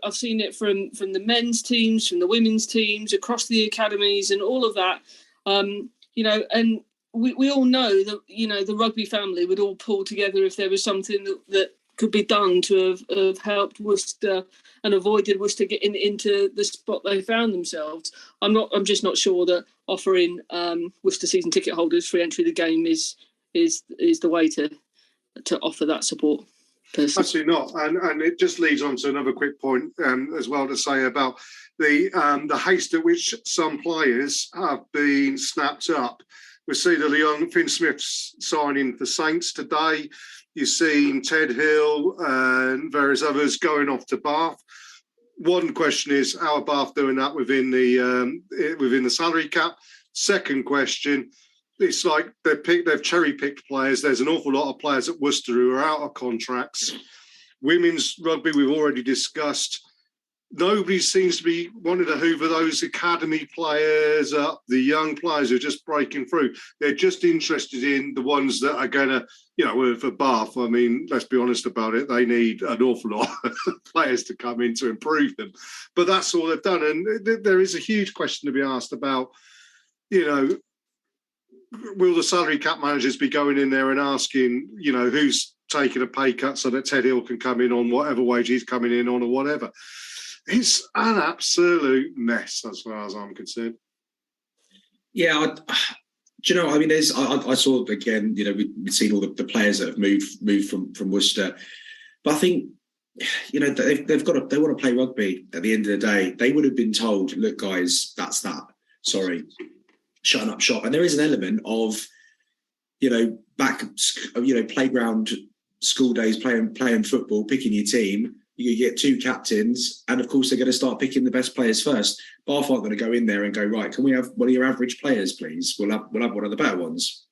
I've seen it from the men's teams, from the women's teams, across the academies, and all of that. And we all know that the rugby family would all pull together if there was something that could be done to have helped Worcester and avoided Worcester getting into the spot they found themselves. I'm just not sure that offering Worcester season ticket holders free entry to the game is the way to offer that support. Absolutely not, and it just leads on to another quick point as well to say about the haste at which some players have been snapped up. We see the young Finn Smith's signing for Saints today. You've seen Ted Hill and various others going off to Bath. One question is, how are Bath doing that within the salary cap? Second question, it's like they've cherry-picked players. There's an awful lot of players at Worcester who are out of contracts. Women's rugby, we've already discussed. Nobody seems to be wanting to hoover those academy players up, the young players who are just breaking through. They're just interested in the ones that are going to, for Bath, I mean, let's be honest about it, they need an awful lot of players to come in to improve them. But that's all they've done. And there is a huge question to be asked about, will the salary cap managers be going in there and asking, who's taking a pay cut so that Ted Hill can come in on whatever wage he's coming in on or whatever? It's an absolute mess as far as I'm concerned. Yeah, I saw again. We've seen all the players that have moved from Worcester, but I think they want to play rugby. At the end of the day, they would have been told, "Look, guys, that's that. Sorry, shutting up shop." And there is an element of, playground, school days, playing football, picking your team. You get two captains, and of course they're going to start picking the best players first. Bath aren't going to go in there and go, right, can we have one of your average players, please? We'll have one of the better ones.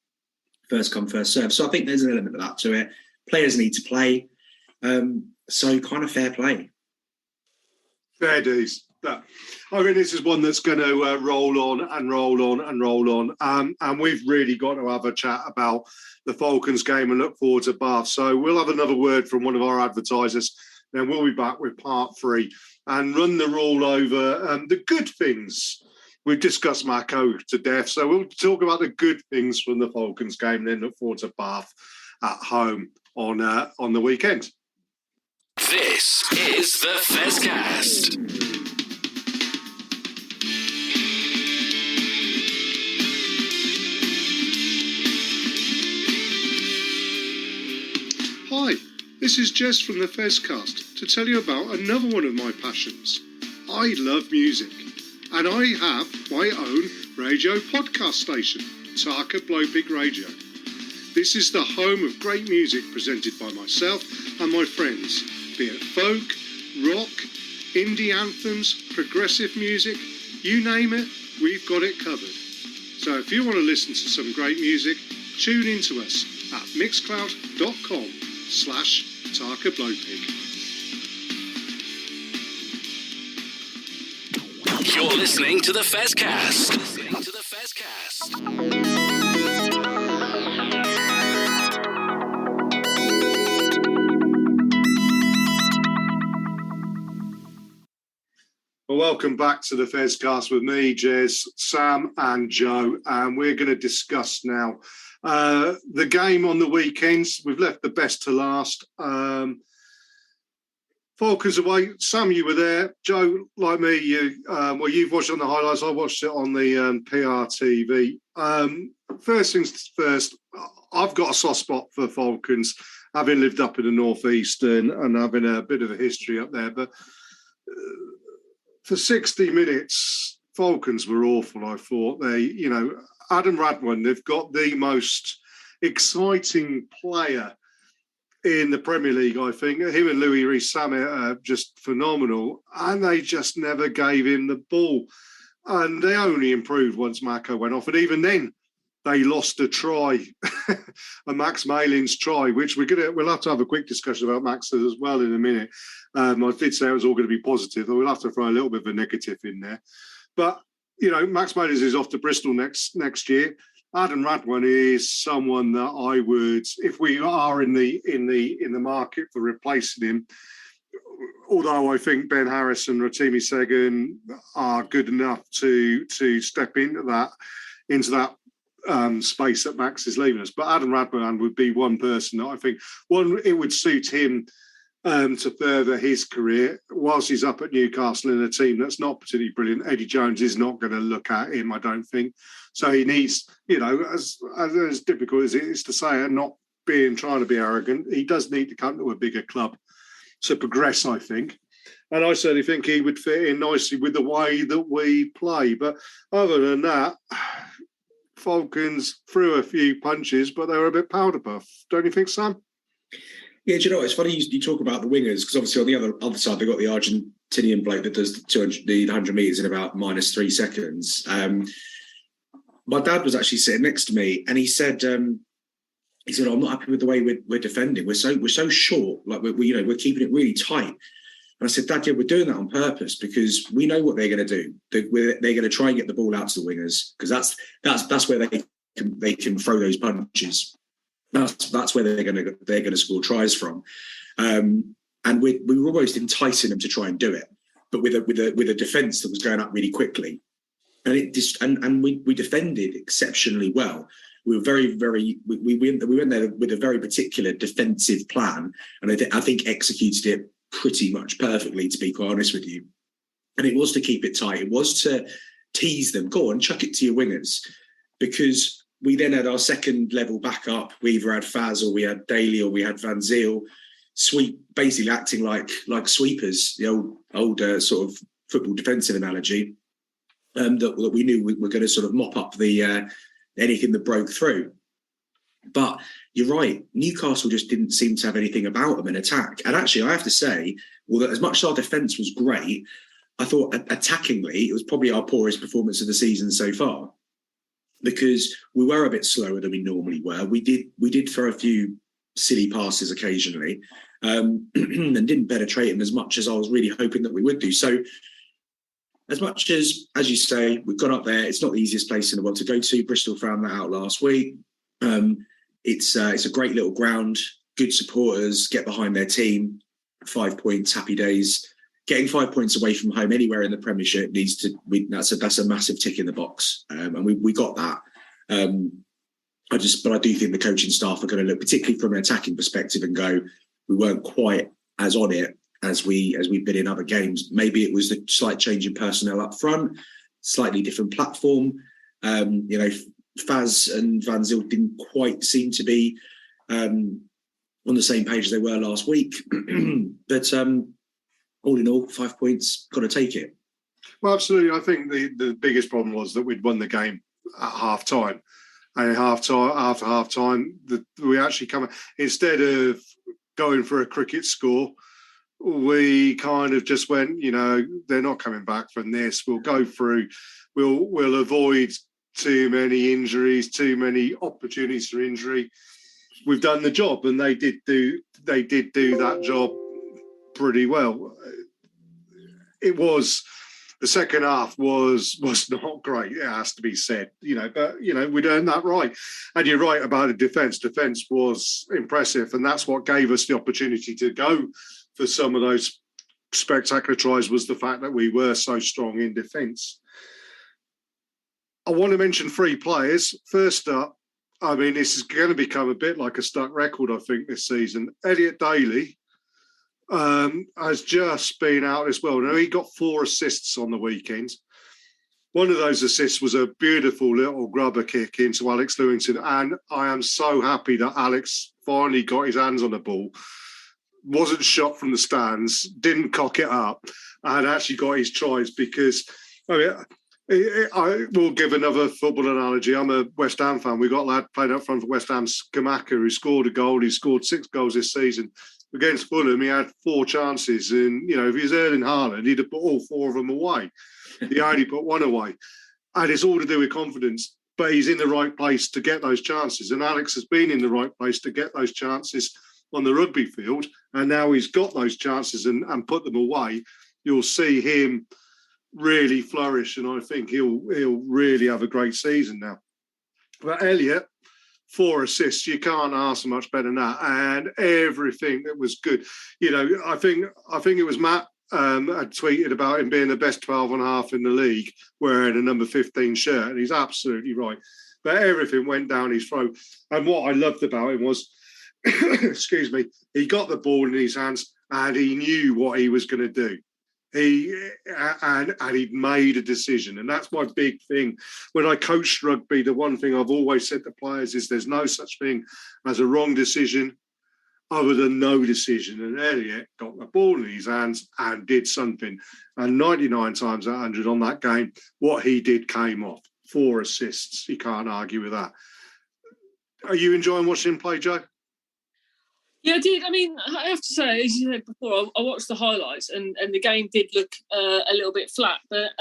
First come, first serve. So I think there's an element of that to it. Players need to play, so kind of fair play. Fair dues. I mean, this is one that's going to roll on and roll on and roll on. And we've really got to have a chat about the Falcons game and look forward to Bath. So we'll have another word from one of our advertisers. Then we'll be back with part 3 and run the rule over the good things. We've discussed Mako to death, so we'll talk about the good things from the Falcons game and then look forward to Bath at home on the weekend. This is the Fezcast. Hi, this is Jess from the Fezcast to tell you about another one of my passions. I love music, and I have my own radio podcast station, Tarka Blowpig Radio. This is the home of great music presented by myself and my friends, be it folk, rock, indie anthems, progressive music, you name it, we've got it covered. So if you want to listen to some great music, tune in to us at mixcloud.com/Tarka Blowpig. You're listening to the Fezcast. welcome back to the Fezcast with me, Jez, Sam and Joe. And we're going to discuss now the game on the weekends. We've left the best to last. Falcons away. Sam, you were there. Joe, like me, you've watched it on the highlights. I watched it on the PRTV. First things first, I've got a soft spot for Falcons, having lived up in the northeast and having a bit of a history up there. But for 60 minutes, Falcons were awful, I thought. Adam Radwan, they've got the most exciting player in the Premier League, I think. Him and Louis Rees-Zammit are just phenomenal, and they just never gave him the ball. And they only improved once Mako went off, and even then, they lost a try, a Max Malin's try, which we'll have to have a quick discussion about Max as well in a minute. I did say it was all going to be positive, but we'll have to throw a little bit of a negative in there. But Max Malins is off to Bristol next year. Adam Radwan is someone that I would, if we are in the market for replacing him, although I think Ben Harris and Rotimi Segun are good enough to step into that space that Max is leaving us. But Adam Radwan would be one person that I think it would suit him to further his career whilst he's up at Newcastle in a team that's not particularly brilliant. Eddie Jones is not going to look at him, I don't think. So he needs, as difficult as it is to say, and not trying to be arrogant, he does need to come to a bigger club to progress, I think. And I certainly think he would fit in nicely with the way that we play. But other than that, Falcons threw a few punches, but they were a bit powder puff. Don't you think, Sam? Yeah, do you know what? It's funny you talk about the wingers, because obviously on the other side, they've got the Argentinian bloke that does the 100 metres in about -3 seconds. My dad was actually sitting next to me, and he said, I'm not happy with the way we're defending. We're so short, like we're keeping it really tight. And I said, Dad, yeah, we're doing that on purpose because we know what they're going to do. They're going to try and get the ball out to the wingers, because that's where they can throw those punches. That's where they're going to score tries from. And we were almost enticing them to try and do it, but with a defence that was going up really quickly. And we defended exceptionally well. We were we went there with a very particular defensive plan, and I think executed it pretty much perfectly, to be quite honest with you. And it was to keep it tight. It was to tease them. Go on, chuck it to your wingers, because we then had our second level backup. We either had Faz or we had Daly or we had Van Zyl, basically acting like sweepers, the old sort of football defensive analogy. That we knew we were going to sort of mop up the anything that broke through. But you're right, Newcastle just didn't seem to have anything about them in attack. And actually, I have to say, well, as much as our defence was great, I thought attackingly it was probably our poorest performance of the season so far, because we were a bit slower than we normally were. We did throw a few silly passes occasionally, and didn't penetrate them as much as I was really hoping that we would do. So, as much as you say, we've gone up there, it's not the easiest place in the world to go to. Bristol found that out last week. It's a great little ground, good supporters, get behind their team, 5 points, happy days. Getting 5 points away from home anywhere in the Premiership that's a massive tick in the box, and we got that. But I do think the coaching staff are going to look, particularly from an attacking perspective, and go, we weren't quite as on it as we've been in other games. Maybe it was the slight change in personnel up front, slightly different platform. Faz and Van Zyl didn't quite seem to be on the same page as they were last week. But all in all, 5 points, got to take it. Well, absolutely. I think the biggest problem was that we'd won the game at half time. And after half time, we actually instead of going for a cricket score, we kind of just went, they're not coming back from this. We'll go through, we'll avoid too many injuries, too many opportunities for injury. We've done the job, and they did do that job pretty well. The second half was not great, it has to be said, but we'd earned that right. And you're right about the defence. Defence was impressive, and that's what gave us the opportunity to go for some of those spectacular tries was the fact that we were so strong in defence. I want to mention 3 players. First up, I mean, this is going to become a bit like a stuck record, I think, this season. Elliot Daly has just been out as well. Now, he got 4 assists on the weekend. One of those assists was a beautiful little grubber kick into Alex Lewington, and I am so happy that Alex finally got his hands on the ball, wasn't shot from the stands, didn't cock it up, and actually got his tries because, I mean, I will give another football analogy. I'm a West Ham fan. We got a lad playing up front for West Ham, Mako, who scored a goal. He scored 6 goals this season. Against Fulham, he had 4 chances. And, you know, if he was Erling Haaland, he'd have put all 4 of them away. He only put 1 away. And it's all to do with confidence. But he's in the right place to get those chances. And Alex has been in the right place to get those chances on the rugby field. And now he's got those chances and put them away. You'll see him really flourish, and I think he'll really have a great season now. But Elliot, 4 assists, you can't ask for much better than that, and everything that was good. You know, I think it was Matt had tweeted about him being the best 12 and a half in the league wearing a number 15 shirt, and he's absolutely right. But everything went down his throat, and what I loved about him was, excuse me, he got the ball in his hands and he knew what he was going to do. And he'd made a decision, and that's my big thing. When I coached rugby, the one thing I've always said to players is there's no such thing as a wrong decision other than no decision. And Elliot got the ball in his hands and did something. And 99 times out of 100 on that game, what he did came off. 4 assists. You can't argue with that. Are you enjoying watching him play, Joe? Yeah, I did. I mean, I have to say, as you said before, I watched the highlights, and the game did look a little bit flat. But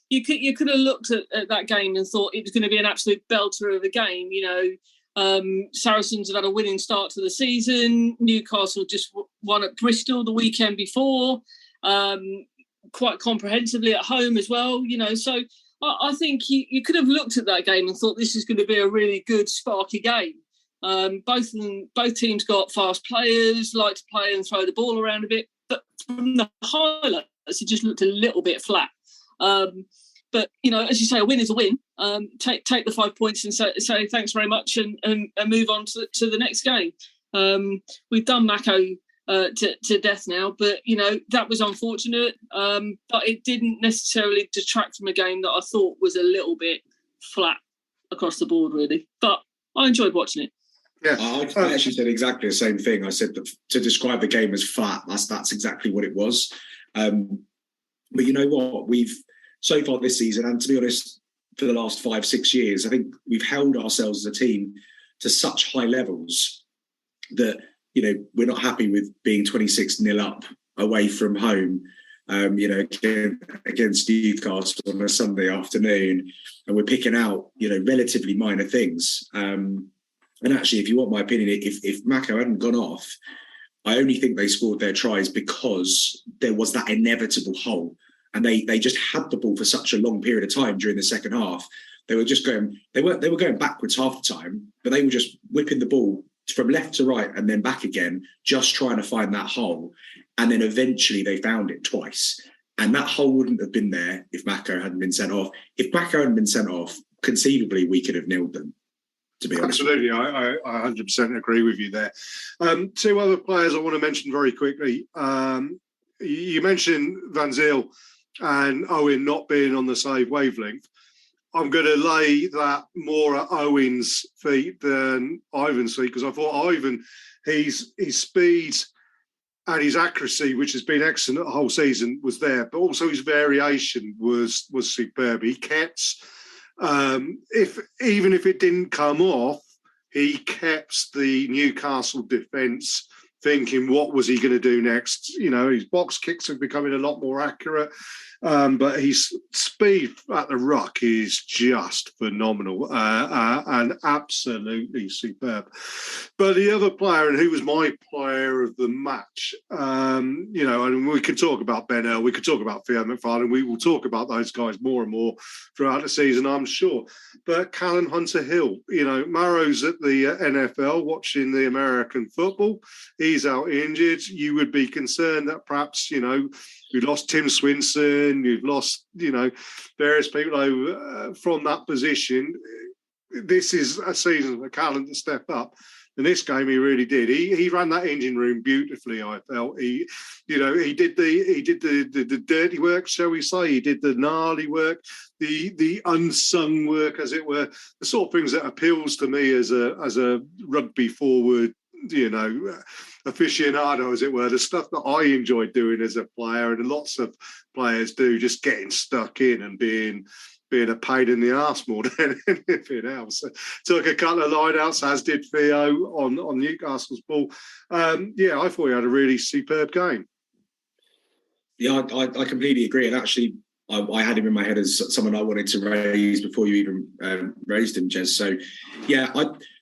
you could have looked at that game and thought it was going to be an absolute belter of a game. You know, Saracens have had a winning start to the season. Newcastle just won at Bristol the weekend before, quite comprehensively at home as well. You know, so I think you could have looked at that game and thought this is going to be a really good, sparky game. Both teams got fast players, like to play and throw the ball around a bit, but from the highlights, it just looked a little bit flat. But you know, as you say, a win is a win. Take the 5 points and say thanks very much and move on to the next game. We've done Mako to death now, but you know that was unfortunate. But it didn't necessarily detract from a game that I thought was a little bit flat across the board, really. But I enjoyed watching it. Yeah, I actually said exactly the same thing. I said that to describe the game as flat, that's exactly what it was. But you know what? We've so far this season, and to be honest, for the last 5-6 years, I think we've held ourselves as a team to such high levels that, you know, we're not happy with being 26-0 up away from home, you know, against Newcastle on a Sunday afternoon, and we're picking out, you know, relatively minor things. And actually, if you want my opinion, if Mako hadn't gone off, I only think they scored their tries because there was that inevitable hole, and they just had the ball for such a long period of time during the second half. They were just going, they were going backwards half the time, but they were just whipping the ball from left to right and then back again, just trying to find that hole. And then eventually they found it twice. And that hole wouldn't have been there if Mako hadn't been sent off. If Mako hadn't been sent off, conceivably we could have nilled them, to be honest. Absolutely, I 100% agree with you there. 2 other players I want to mention very quickly. You mentioned Van Zyl and Owen not being on the same wavelength. I'm going to lay that more at Owen's feet than Ivan's feet, because I thought Ivan, his speed and his accuracy, which has been excellent the whole season, was there, but also his variation was superb. He kept, even if it didn't come off, he kept the Newcastle defence thinking, what was he going to do next? You know, his box kicks are becoming a lot more accurate. but his speed at the ruck is just phenomenal and absolutely superb. But the other player, and who was my player of the match, and we could talk about Ben Earl, we could talk about Theo McFarlane, we will talk about those guys more and more throughout the season, I'm sure. But Callum Hunter-Hill, Maro's at the NFL watching the American football. He's out injured. You would be concerned that perhaps, you lost Tim Swinson, you've lost, various people from that position. This is a season for Callum to step up. In this game, he really did. He ran that engine room beautifully. I felt he did the dirty work, shall we say? He did the gnarly work, the unsung work, as it were, the sort of things that appeals to me as a rugby forward, aficionado, as it were, the stuff that I enjoyed doing as a player, and lots of players do, just getting stuck in and being a pain in the arse more than anything else. Took a couple of line-outs, as did Theo on Newcastle's ball. I thought he had a really superb game. Yeah, I completely agree. And actually, I had him in my head as someone I wanted to raise before you even raised him, Jez. So, yeah,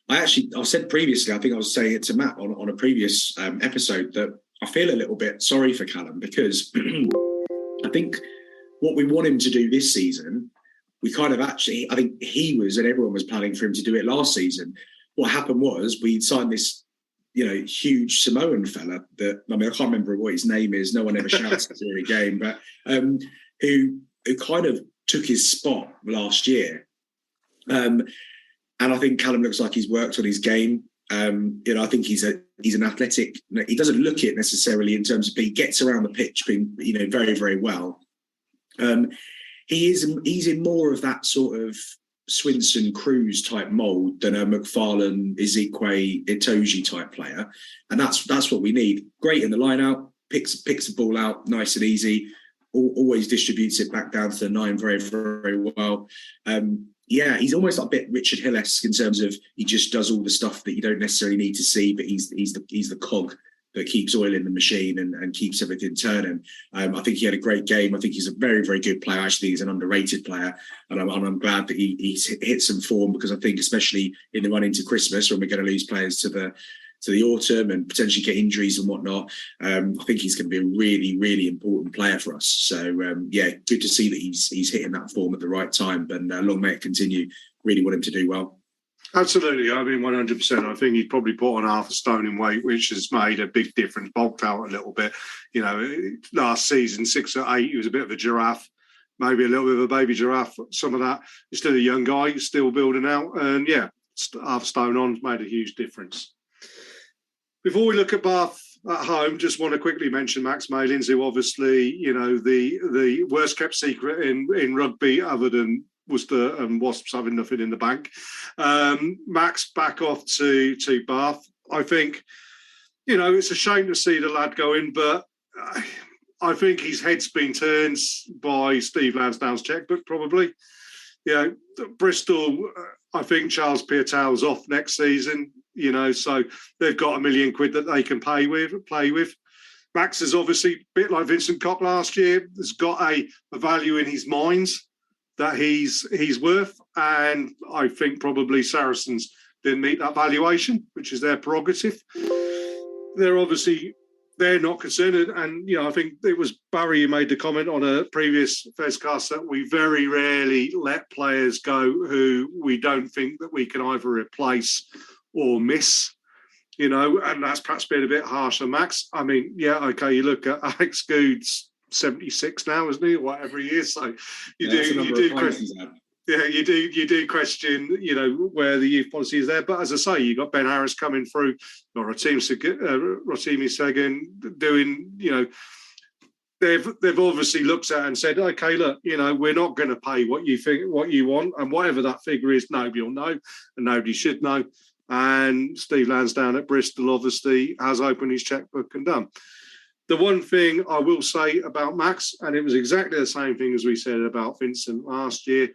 I said previously, I think I was saying it to Matt on a previous episode, that I feel a little bit sorry for Callum, because I think what we want him to do this season, we kind of I think he was, and everyone was planning for him to do it last season. What happened was we signed this, huge Samoan fella that, I can't remember what his name is. No one ever shouts at every game, but who kind of took his spot last year. And I think Callum looks like he's worked on his game. I think he's an athletic. He doesn't look it necessarily in terms of, but he gets around the pitch, being very, very well. He's in more of that sort of Swinson Cruz type mould than a McFarlane, Ezekwe, Itoje type player, and that's what we need. Great in the line out, picks the ball out nice and easy, always distributes it back down to the 9 very, very well. He's almost like a bit Richard Hill-esque in terms of he just does all the stuff that you don't necessarily need to see, but he's the cog that keeps oil in the machine and keeps everything turning. I think he had a great game. I think he's a very, very good player. Actually, he's an underrated player, and I'm glad that he's hit some form, because I think, especially in the run into Christmas, when we're going to lose players to the autumn and potentially get injuries and whatnot, I think he's going to be a really, really important player for us. So, good to see that he's hitting that form at the right time, and long may it continue. Really want him to do well. Absolutely. 100%. I think he's probably put on half a stone in weight, which has made a big difference, bulked out a little bit. Last season, 6 or 8, he was a bit of a giraffe, maybe a little bit of a baby giraffe. Some of that, he's still a young guy, he's still building out. And half a stone on made a huge difference. Before we look at Bath at home, just want to quickly mention Max Malins, who obviously, the worst kept secret in rugby, other than Worcester and Wasps having nothing in the bank. Max back off to Bath. I think, it's a shame to see the lad going, but I think his head's been turned by Steve Lansdown's checkbook, probably. Bristol, I think Charles Pietau's off next season, so they've got £1 million that they can play with. Max is obviously a bit like Vincent Koch last year, has got a value in his mind that he's worth, and I think probably Saracens didn't meet that valuation, which is their prerogative. They're not concerned, and I think it was Barry who made the comment on a previous Fezcast that we very rarely let players go who we don't think that we can either replace or miss, and that's perhaps been a bit harsh on Max. You look at Alex Good's 76 now, isn't he? Whatever he is. So you do question, where the youth policy is there. But as I say, you got Ben Harris coming through, or Rotimi Segun doing, they've obviously looked at it and said, okay, look, we're not going to pay what you want, and whatever that figure is, nobody will know, and nobody should know. And Steve Lansdown at Bristol obviously has opened his checkbook and done. The one thing I will say about Max, and it was exactly the same thing as we said about Vincent last year,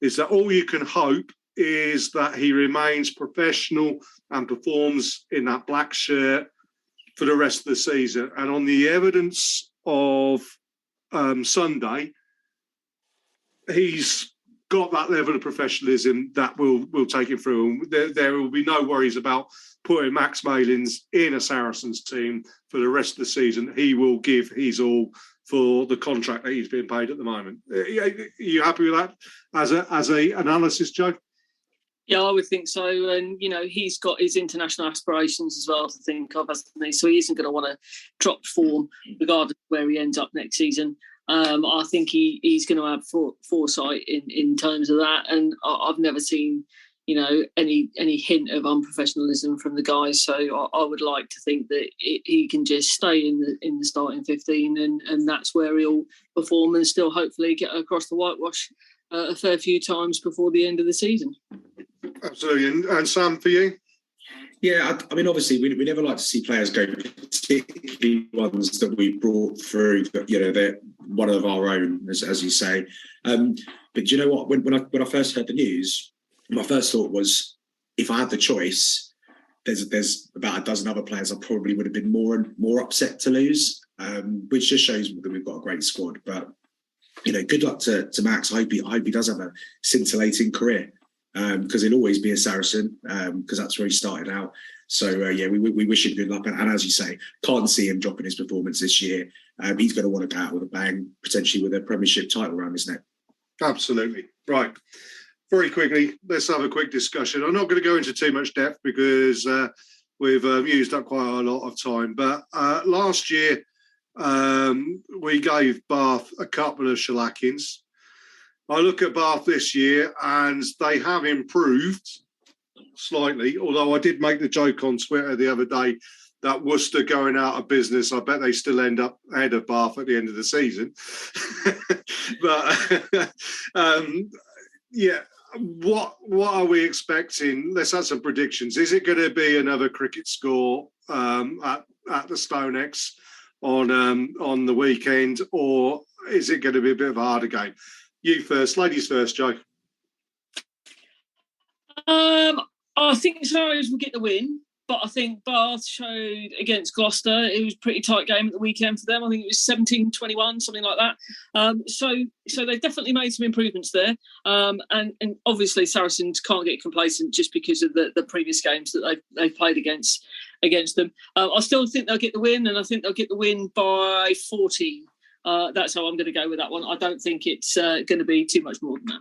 is that all you can hope is that he remains professional and performs in that black shirt for the rest of the season. And on the evidence of Sunday, he's got that level of professionalism that will take him through. And there will be no worries about putting Max Malins in a Saracens team for the rest of the season. He will give his all for the contract that he's being paid at the moment. Are you happy with that as a analysis, Joe? Yeah, I would think so. And, he's got his international aspirations as well to think of, hasn't he? So he isn't going to want to drop form regardless of where he ends up next season. I think he's going to have foresight in terms of that. And I've never seen, any hint of unprofessionalism from the guys. So I would like to think that he can just stay in the starting 15 and that's where he'll perform and still hopefully get across the whitewash a fair few times before the end of the season. Absolutely. And Sam, for you? Yeah, I mean, obviously, we never like to see players go, particularly ones that we brought through, they're one of our own, as you say. But do you know what? When I first heard the news, my first thought was, if I had the choice, there's about a dozen other players I probably would have been more upset to lose, which just shows that we've got a great squad. But, good luck to Max. I hope he does have a scintillating career. Because he'll always be a Saracen, because that's where he started out. So, we wish him good luck. And as you say, can't see him dropping his performance this year. He's going to want to go out with a bang, potentially with a Premiership title around his neck. Absolutely. Right. Very quickly, let's have a quick discussion. I'm not going to go into too much depth because we've used up quite a lot of time. But last year, we gave Bath a couple of shellackings. I look at Bath this year and they have improved slightly, although I did make the joke on Twitter the other day that Worcester going out of business, I bet they still end up ahead of Bath at the end of the season. But, what are we expecting? Let's have some predictions. Is it going to be another cricket score at the StoneX on the weekend, or is it going to be a bit of a harder game? You first, ladies first, Joe. I think Saracens will get the win, but I think Bath showed against Gloucester it was a pretty tight game at the weekend for them. I think it was 17-21, something like that. So they've definitely made some improvements there. And obviously Saracens can't get complacent just because of the previous games that they've played against them. I still think they'll get the win, and I think they'll get the win by 14. That's how I'm going to go with that one. I don't think it's going to be too much more than that.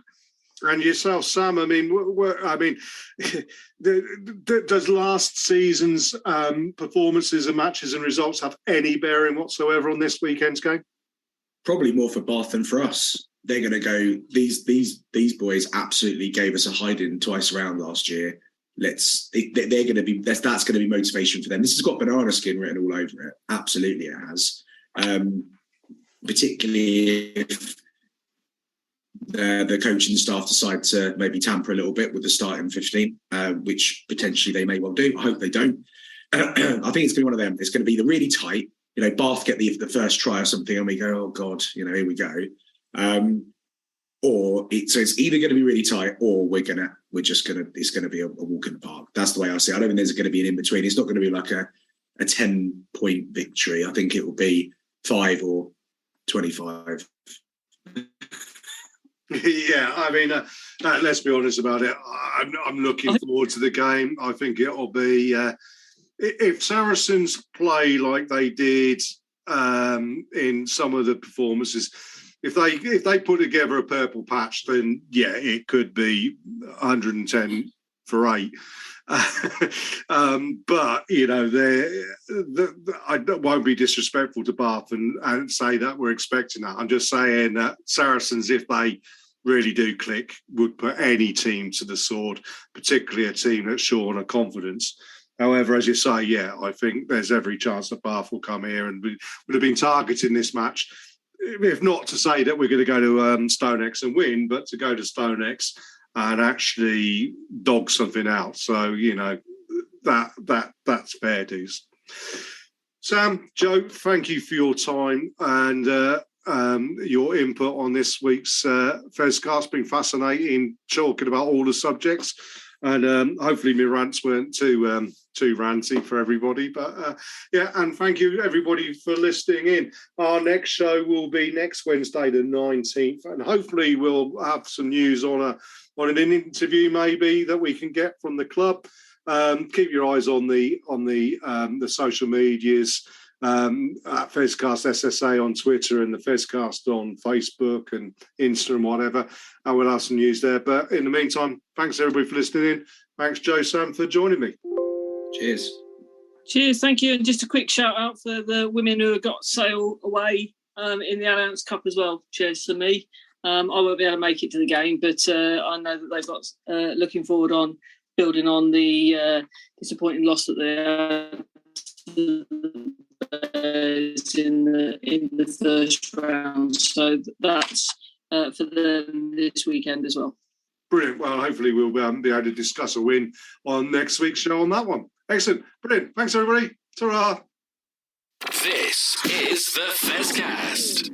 And yourself, Sam, does last season's performances and matches and results have any bearing whatsoever on this weekend's game? Probably more for Bath than for us. They're going to go, these boys absolutely gave us a hiding twice around last year. That's going to be motivation for them. This has got banana skin written all over it. Absolutely it has. Particularly if the coaching staff decide to maybe tamper a little bit with the starting 15, which potentially they may well do. I hope they don't. I think it's going to be one of them. It's going to be the really tight, Bath get the first try or something and we go, oh God, here we go. So it's either going to be really tight or it's going to be a walk in the park. That's the way I see it. I don't think there's going to be an in-between. It's not going to be like a 10-point victory. I think it will be 5 or 25. Yeah, let's be honest about it. I'm looking forward to the game. I think it'll be if Saracens play like they did in some of the performances. If they put together a purple patch, then it could be 110 for 8. But I won't be disrespectful to Bath and say that we're expecting that. I'm just saying that Saracens, if they really do click, would put any team to the sword, particularly a team that's short on confidence. However, as you say, I think there's every chance that Bath will come here and would have been targeting this match, if not to say that we're going to go to StoneX and win, but to go to StoneX and actually dog something out. So, that's fair dues. Sam, Joe, thank you for your time and your input on this week's Fezcast. It's been fascinating talking about all the subjects. And hopefully my rants weren't too ranty for everybody. But and thank you everybody for listening in. Our next show will be next Wednesday, the 19th, and hopefully we'll have some news on an interview maybe that we can get from the club. Keep your eyes on the social medias. At Fezcast SSA on Twitter and the Fezcast on Facebook and Insta and whatever, and we'll have some news there. But in the meantime, thanks everybody for listening in. Thanks, Joe Sam, for joining me. Cheers. Cheers, thank you. And just a quick shout out for the women who have got sail away in the Allianz Cup as well. Cheers to me. I won't be able to make it to the game, but I know that they've got looking forward on building on the disappointing loss that they had in the first round, so that's for them this weekend as well. Brilliant. Well, hopefully we'll be able to discuss a win on next week's show on that one. Excellent. Brilliant. Thanks everybody. Ta-ra. This is the Fezcast.